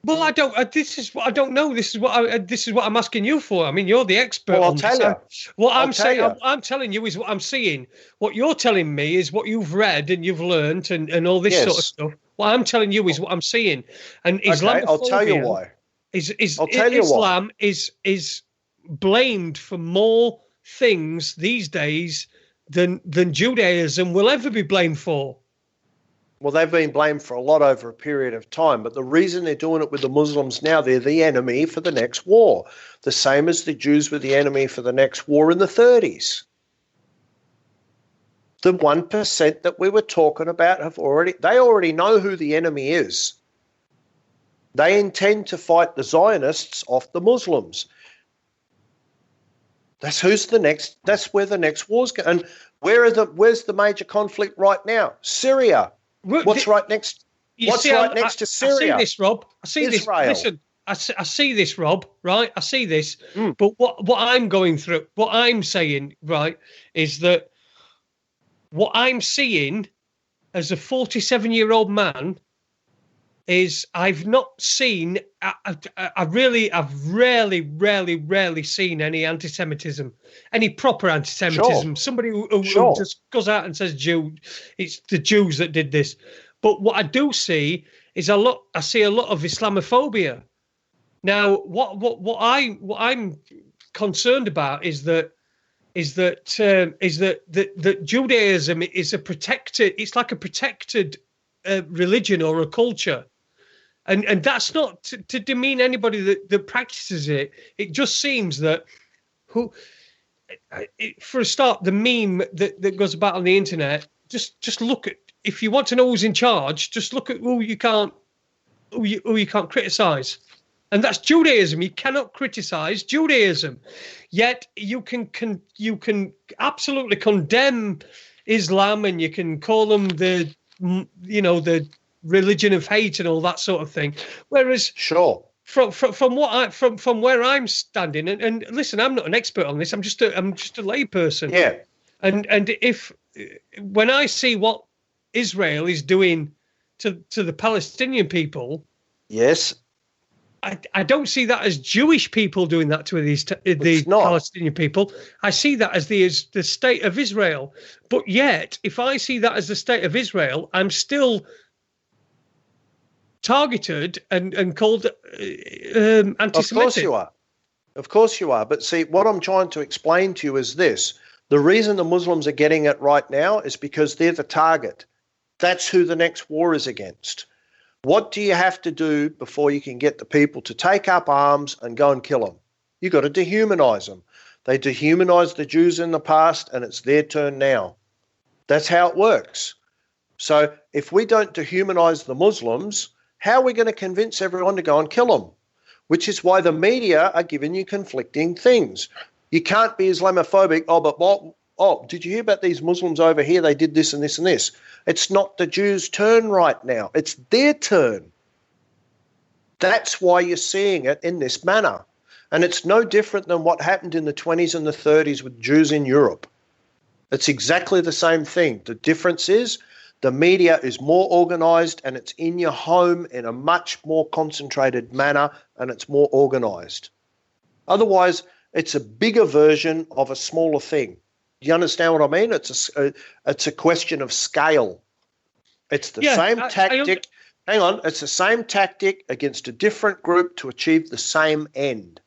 Well, I don't. This is what I don't know. This is what I'm asking you for. I mean, you're the expert. Well, I'll on tell this. you. What I'll I'm tell saying, you. I'm telling you is what I'm seeing. What you're telling me is what you've read and you've learnt and all this sort of Yes. stuff. What I'm telling you is what I'm seeing. And Okay, I'll tell you Islamophobia why. is I'll tell you why. Islam is blamed for more things these days than Judaism will ever be blamed for. Well, they've been blamed for a lot over a period of time, but the reason they're doing it with the Muslims now, they're the enemy for the next war, the same as the Jews were the enemy for the next war in the 30s. The 1% that we were talking about they already know who the enemy is. They intend to fight the Zionists off the Muslims. That's where the next war's going. And where's the major conflict right now? Syria. What's right next to Syria? I see this, Rob. I see Israel. this. Listen, I see this, Rob, right? I see this. But what I'm going through, what I'm saying, right, is that what I'm seeing as a 47-year-old man is I've not seen, I've rarely seen any anti-Semitism, any proper anti-Semitism. Sure. Somebody who just goes out and says it's the Jews that did this. But what I do see is I see a lot of Islamophobia. Now, what I'm concerned about is that Judaism is it's like a protected religion or a culture. And that's not to demean anybody that practices it. It just seems that for a start, the meme that goes about on the internet, just look at, if you want to know who's in charge, just look at who you can't criticize. And that's Judaism. You cannot criticize Judaism. Yet you can absolutely condemn Islam, and you can call them the religion of hate and all that sort of thing. Whereas, sure, from where I'm standing, and listen, I'm not an expert on this. I'm just a layperson. Yeah. And when I see what Israel is doing to the Palestinian people, yes, I don't see that as Jewish people doing that to the Palestinian people. I see that as the state of Israel. But yet, if I see that as the state of Israel, I'm still targeted and called anti-Semitic. Of course you are. But see, what I'm trying to explain to you is this. The reason the Muslims are getting it right now is because they're the target. That's who the next war is against. What do you have to do before you can get the people to take up arms and go and kill them? You've got to dehumanize them. They dehumanized the Jews in the past, and it's their turn now. That's how it works. So if we don't dehumanize the Muslims, how are we going to convince everyone to go and kill them? Which is why the media are giving you conflicting things. You can't be Islamophobic. Did you hear about these Muslims over here? They did this and this and this. It's not the Jews' turn right now. It's their turn. That's why you're seeing it in this manner. And it's no different than what happened in the 20s and the 30s with Jews in Europe. It's exactly the same thing. The difference is the media is more organised, and it's in your home in a much more concentrated manner, and it's more organised. Otherwise, it's a bigger version of a smaller thing. Do you understand what I mean? It's a question of scale. It's the same tactic. Hang on. It's the same tactic against a different group to achieve the same end.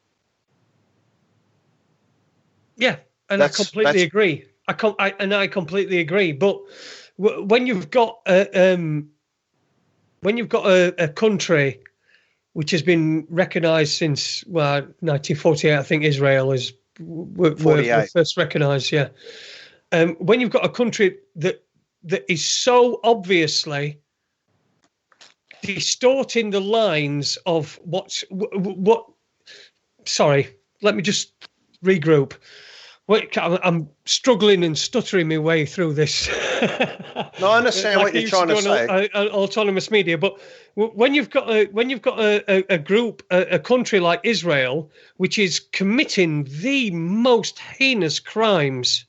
Yeah, and I completely agree. I completely agree. But when you've got a country which has been recognised since 1948, I think Israel is. Were first recognised, yeah. When you've got a country that is so obviously distorting the lines of what. Sorry, let me just regroup. Wait, I'm struggling and stuttering my way through this. No, I understand what you're trying to say. Autonomous media, but when you've got a group, a country like Israel, which is committing the most heinous crimes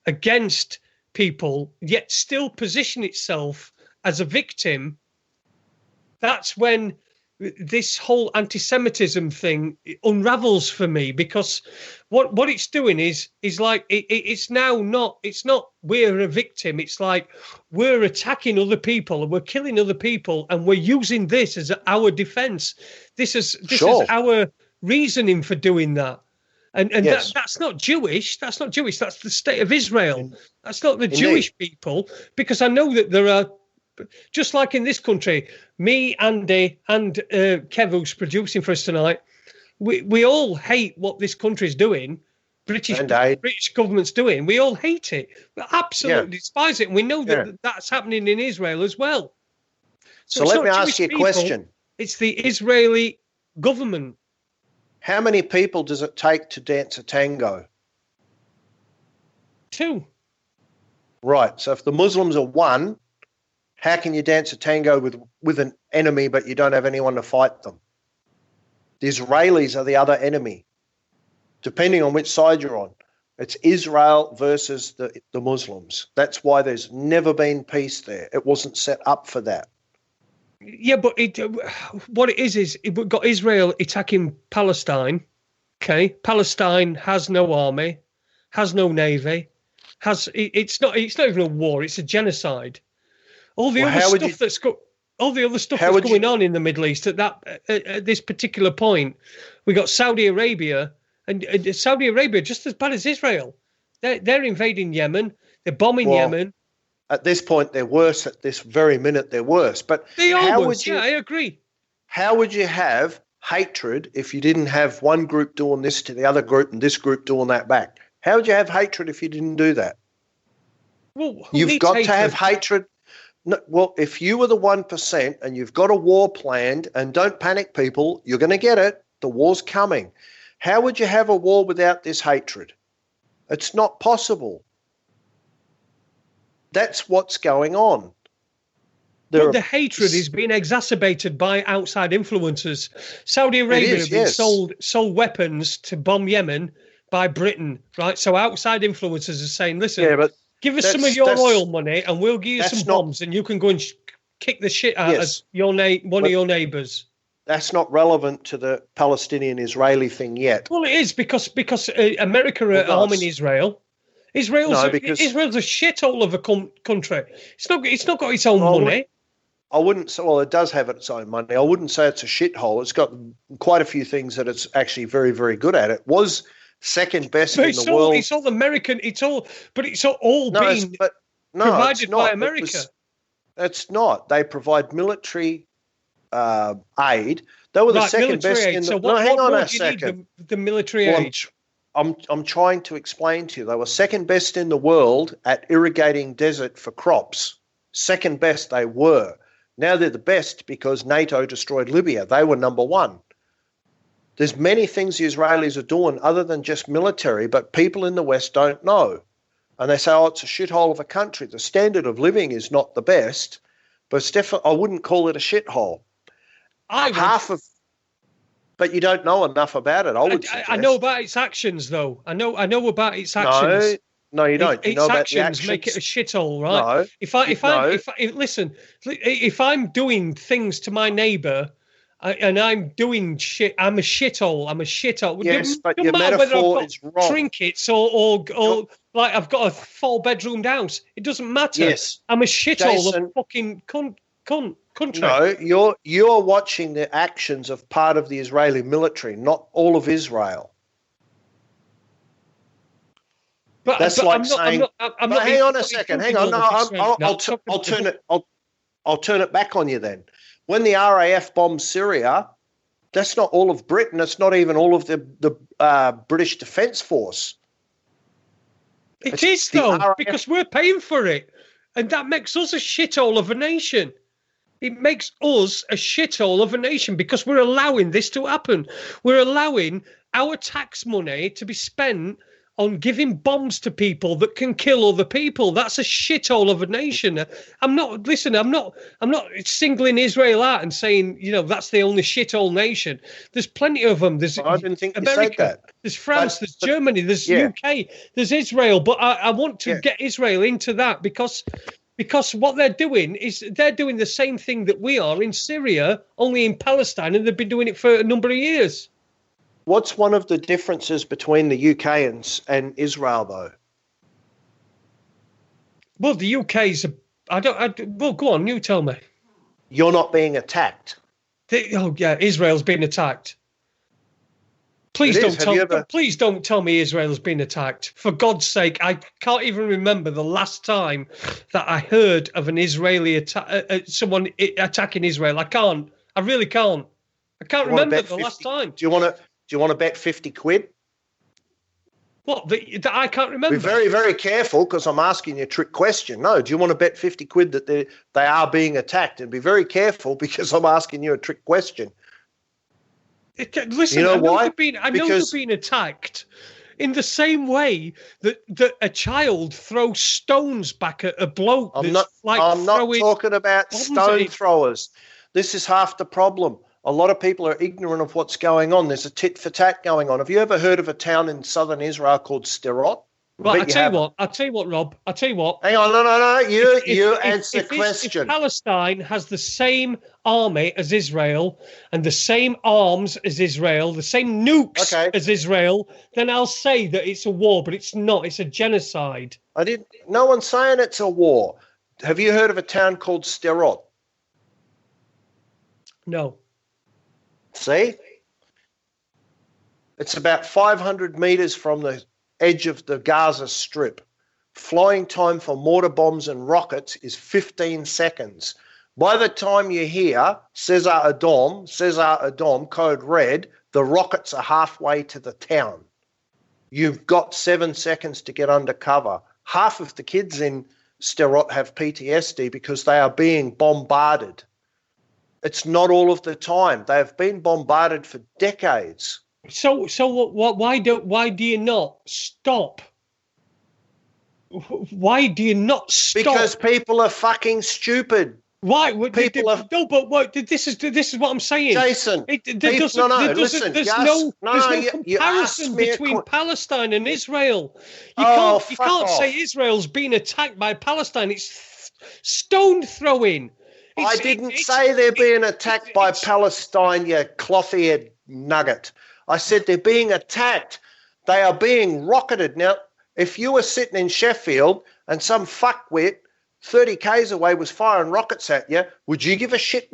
against people, yet still position itself as a victim, that's when this whole anti-Semitism thing unravels for me, because what it's doing is like it's not we're a victim. It's like we're attacking other people and we're killing other people and we're using this as our defense. This is our reasoning for doing that. And Yes. that's not Jewish. That's not Jewish. That's the state of Israel. That's not the Jewish people, because I know that there are, just like in this country, me, Andy, and Kev, who's producing for us tonight, we all hate what this country's doing. British government's doing. We all hate it. We absolutely despise it. And we know that that's happening in Israel as well. So let me ask you a question. It's the Israeli government. How many people does it take to dance a tango? 2. Right. So if the Muslims are 1, how can you dance a tango with an enemy but you don't have anyone to fight them? The Israelis are the other enemy, depending on which side you're on. It's Israel versus the Muslims. That's why there's never been peace there. It wasn't set up for that. Yeah, but what it is we've got Israel attacking Palestine. Okay, Palestine has no army, has no navy, it's not even a war. It's a genocide. All the other stuff that's going on in the Middle East at this particular point, we got Saudi Arabia, and Saudi Arabia just as bad as Israel. They're invading Yemen. They're bombing Yemen. At this point, they're worse. At this very minute, they're worse. But they are worse. I agree. How would you have hatred if you didn't have one group doing this to the other group and this group doing that back? How would you have hatred if you didn't do that? Well, you've got to have hatred. No, well, if you were the 1% and you've got a war planned, and don't panic, people, you're going to get it. The war's coming. How would you have a war without this hatred? It's not possible. That's what's going on. But the hatred is being exacerbated by outside influences. Saudi Arabia has been sold weapons to bomb Yemen by Britain, right? So outside influences are saying, listen, give us some of your oil money and we'll give you some bombs and you can go and kick the shit out of one of your neighbours. That's not relevant to the Palestinian-Israeli thing yet. Well, it is because America are arming Israel. Israel's a shithole of a country. It's not got its own money. I wouldn't say. Well, it does have its own money. I wouldn't say it's a shithole. It's got quite a few things that it's actually very, very good at. It was second best in the world. It's all American. It's all being provided by America. It's not. They provide military aid. They were the second best in the. So hang on a second. The military aid. I'm trying to explain to you. They were second best in the world at irrigating desert for crops. Second best they were. Now they're the best because NATO destroyed Libya. They were number 1. There's many things the Israelis are doing other than just military, but people in the West don't know. And they say, it's a shithole of a country. The standard of living is not the best, but it's definitely, I wouldn't call it a shithole. But you don't know enough about it, I know about its actions, though. I know about its actions. No, you don't. Its actions make it a shithole, right? No. If I'm doing things to my neighbour and I'm doing shit, I'm a shithole. I'm a shithole. Yes, but your metaphor is wrong. Trinkets or like I've got a 4-bedroom house. It doesn't matter. Yes, I'm a shithole of fucking cunt. Country. No, you're watching the actions of part of the Israeli military, not all of Israel. But that's but like I'm saying. not, I'm not, hang on a second. Hang on. No, I'll turn it back on you then. When the RAF bombed Syria, that's not all of Britain. It's not even all of the British Defence Force. It is though, because we're paying for it, and that makes us a shithole of a nation. It makes us a shithole of a nation because we're allowing this to happen. We're allowing our tax money to be spent on giving bombs to people that can kill other people. That's a shithole of a nation. I'm not singling Israel out and saying, that's the only shithole nation. There's plenty of them. There's I didn't think America, you said that. There's France, there's Germany, there's UK, there's Israel. But I want to get Israel into that because Because what they're doing is they're doing the same thing that we are in Syria, only in Palestine, and they've been doing it for a number of years. What's one of the differences between the UK and Israel, though? Well, the UK's well, go on, you tell me. You're not being attacked. Israel's been attacked. Please don't tell me Israel's been attacked. For God's sake, I can't even remember the last time that I heard of an Israeli someone attacking Israel. I can't. I really can't. I can't remember the last time. Do you want to bet 50 quid? What? That I can't remember. Be very, very careful because I'm asking you a trick question. No, do you want to bet 50 quid that they are being attacked? And be very careful because I'm asking you a trick question. Listen, you know why? I know they're being attacked in the same way that a child throws stones back at a bloke. I'm not talking about stone throwers. This is half the problem. A lot of people are ignorant of what's going on. There's a tit for tat going on. Have you ever heard of a town in southern Israel called Sderot? Well, I'll tell you what, Rob. I'll tell you what. Hang on, no. You answer the question. If Palestine has the same army as Israel and the same arms as Israel, the same nukes as Israel, then I'll say that it's a war, but it's not. It's a genocide. No one's saying it's a war. Have you heard of a town called Sderot? No. See? It's about 500 meters from the edge of the Gaza Strip. Flying time for mortar bombs and rockets is 15 seconds. By the time you hear Cesar Adom, code red, the rockets are halfway to the town. You've got 7 seconds to get under cover. Half of the kids in Sderot have PTSD because they are being bombarded. It's not all of the time. They have been bombarded for decades. So why do you not stop? Why do you not stop? Because people are fucking stupid. Why? This is what I'm saying, Jason. There's no comparison between Palestine and Israel. You can't say Israel's been attacked by Palestine. It's stone throwing. I didn't say they're being attacked by Palestine, you cloth-eared nugget. I said they're being attacked. They are being rocketed. Now, if you were sitting in Sheffield and some fuckwit 30 k's away was firing rockets at you, would you give a shit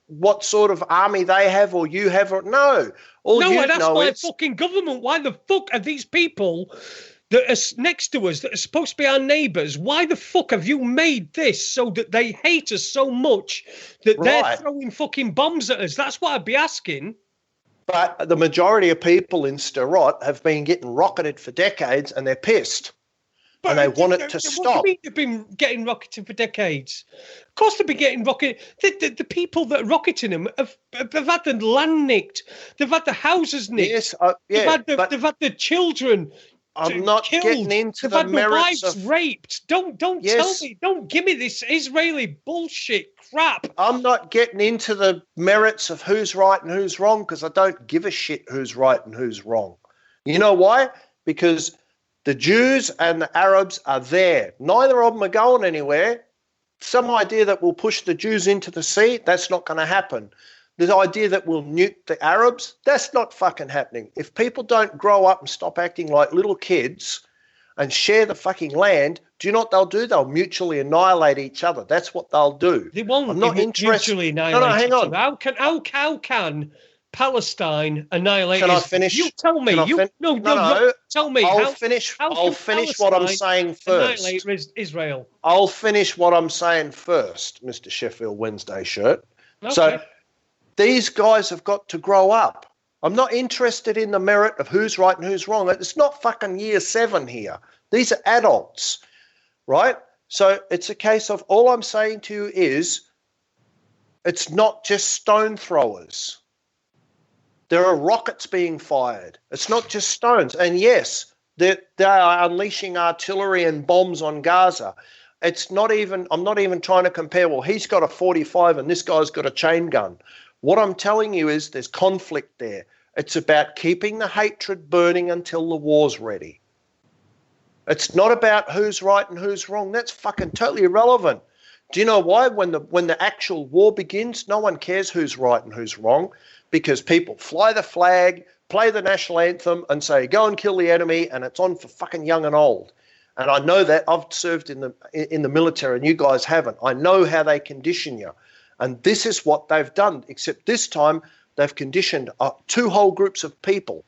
what sort of army they have or you have? Or no. That's my fucking government. Why the fuck are these people that are next to us, that are supposed to be our neighbours, why the fuck have you made this so that they hate us so much that they're throwing fucking bombs at us? That's what I'd be asking. But the majority of people in Sderot have been getting rocketed for decades and they're pissed. And they want it to stop. What do you mean they've been getting rocketed for decades? Of course they've been getting rocketed. The people that are rocketing them have had the land nicked. They've had the houses nicked. Yes, they've had the children I'm not killed. getting into They've the merits had the wives raped. Don't tell me. Don't give me this Israeli bullshit crap. I'm not getting into the merits of who's right and who's wrong because I don't give a shit who's right and who's wrong. You know why? Because the Jews and the Arabs are there. Neither of them are going anywhere. Some idea that we'll push the Jews into the sea, that's not going to happen. The idea that we'll nuke the Arabs, that's not fucking happening. If people don't grow up and stop acting like little kids and share the fucking land, do you know what they'll do? They'll mutually annihilate each other. That's what they'll do. They won't mutually annihilate. No, hang on. How can Palestine annihilate? Can I finish? You tell me. No. Tell me. I'll finish what I'm saying first. Annihilate Israel. I'll finish what I'm saying first, Mr. Sheffield Wednesday shirt. Okay. So these guys have got to grow up. I'm not interested in the merit of who's right and who's wrong. It's not fucking year 7 here. These are adults, right? So it's a case of all I'm saying to you is it's not just stone throwers. There are rockets being fired. It's not just stones. And yes, they are unleashing artillery and bombs on Gaza. I'm not even trying to compare, well, he's got a 45 and this guy's got a chain gun. What I'm telling you is there's conflict there. It's about keeping the hatred burning until the war's ready. It's not about who's right and who's wrong. That's fucking totally irrelevant. Do you know why? When the actual war begins, no one cares who's right and who's wrong, because people fly the flag, play the national anthem, and say, "Go and kill the enemy," and it's on for fucking young and old. And I know that. I've served in the military, and you guys haven't. I know how they condition you, and this is what they've done. Except this time, they've conditioned two whole groups of people.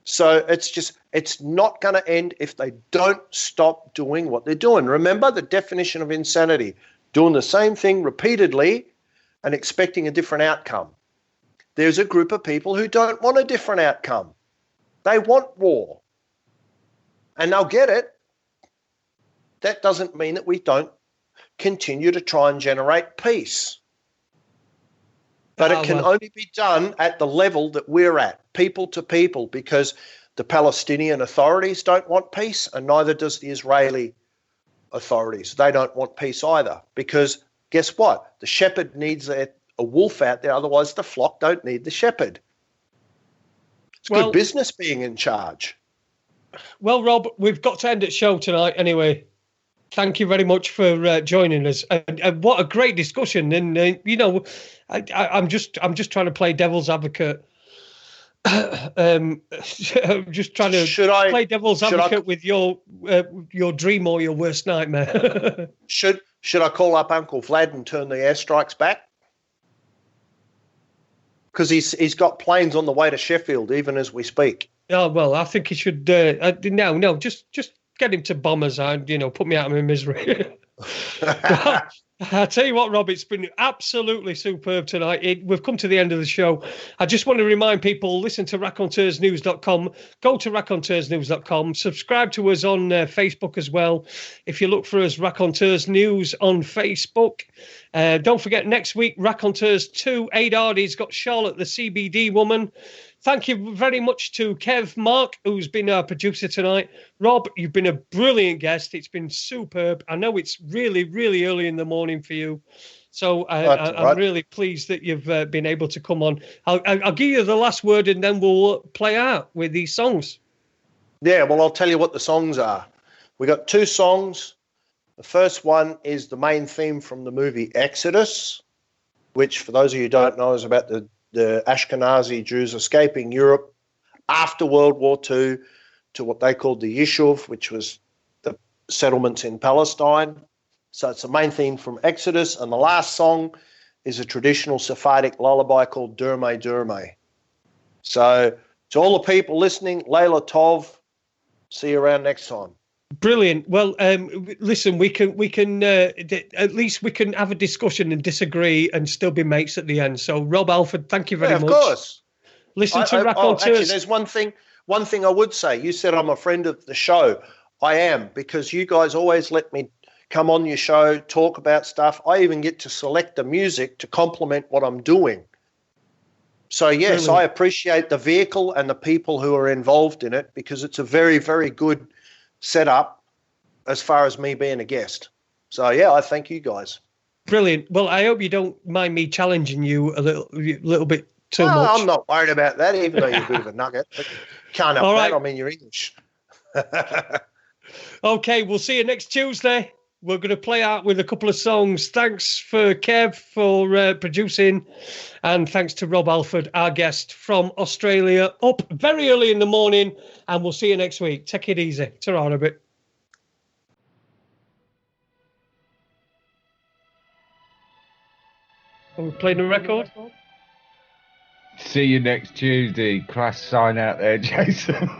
So it's not going to end if they don't stop doing what they're doing. Remember the definition of insanity: doing the same thing repeatedly and expecting a different outcome. There's a group of people who don't want a different outcome. They want war. And they'll get it. That doesn't mean that we don't continue to try and generate peace. But it can only be done at the level that we're at, people to people, because the Palestinian authorities don't want peace, and neither does the Israeli authorities. They don't want peace either, because guess what? The shepherd needs a wolf out there, otherwise the flock don't need the shepherd. It's good business being in charge. Well, Rob, we've got to end the show tonight anyway. Thank you very much for joining us. And what a great discussion! And I'm just trying to play devil's advocate. I'm just trying to play devil's advocate with your dream or your worst nightmare. Should I call up Uncle Vlad and turn the airstrikes back? Because he's got planes on the way to Sheffield even as we speak. Oh well, I think he should. No, just get him to bomb us and put me out of my misery. I tell you what, Rob, it's been absolutely superb tonight. We've come to the end of the show. I just want to remind people, listen to raconteursnews.com, go to raconteursnews.com, subscribe to us on Facebook as well. If you look for us, Raconteurs News on Facebook. Don't forget, next week, Raconteurs 2, Aid Hardy's got Charlotte, the CBD woman. Thank you very much to Kev Mark, who's been our producer tonight. Rob, you've been a brilliant guest. It's been superb. I know it's really, really early in the morning for you. So I'm really pleased that you've been able to come on. I'll give you the last word and then we'll play out with these songs. Yeah, well, I'll tell you what the songs are. We got two songs. The first one is the main theme from the movie Exodus, which, for those of you who don't know, is about the Ashkenazi Jews escaping Europe after World War II to what they called the Yishuv, which was the settlements in Palestine. So it's the main theme from Exodus. And the last song is a traditional Sephardic lullaby called Derme Derme. So to all the people listening, Layla Tov, see you around next time. Brilliant. Well, listen, we can at least we can have a discussion and disagree and still be mates at the end. So, Rob Halford, thank you very much. Of course. Listen to Raconteurs. Actually, there's one thing I would say. You said I'm a friend of the show. I am, because you guys always let me come on your show, talk about stuff. I even get to select the music to complement what I'm doing. So, yes, I appreciate the vehicle and the people who are involved in it, because it's a very, very good setup as far as me being a guest. So, yeah, I thank you guys. Brilliant. Well, I hope you don't mind me challenging you a little bit too much. I'm not worried about that, even though you're a bit of a nugget. But can't help that. I mean, you're English. Okay, we'll see you next Tuesday. We're going to play out with a couple of songs. Thanks for Kev for producing, and thanks to Rob Halford, our guest from Australia, up very early in the morning, and we'll see you next week. Take it easy. Ta-ra a bit. Are we playing the record? See you next Tuesday. Crash sign out there, Jason.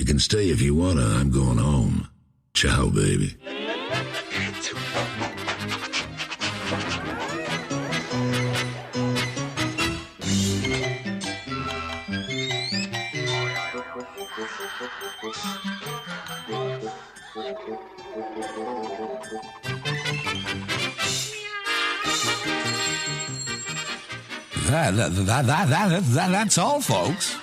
You can stay if you wanna. I'm going home. Ciao, baby. That's all, folks.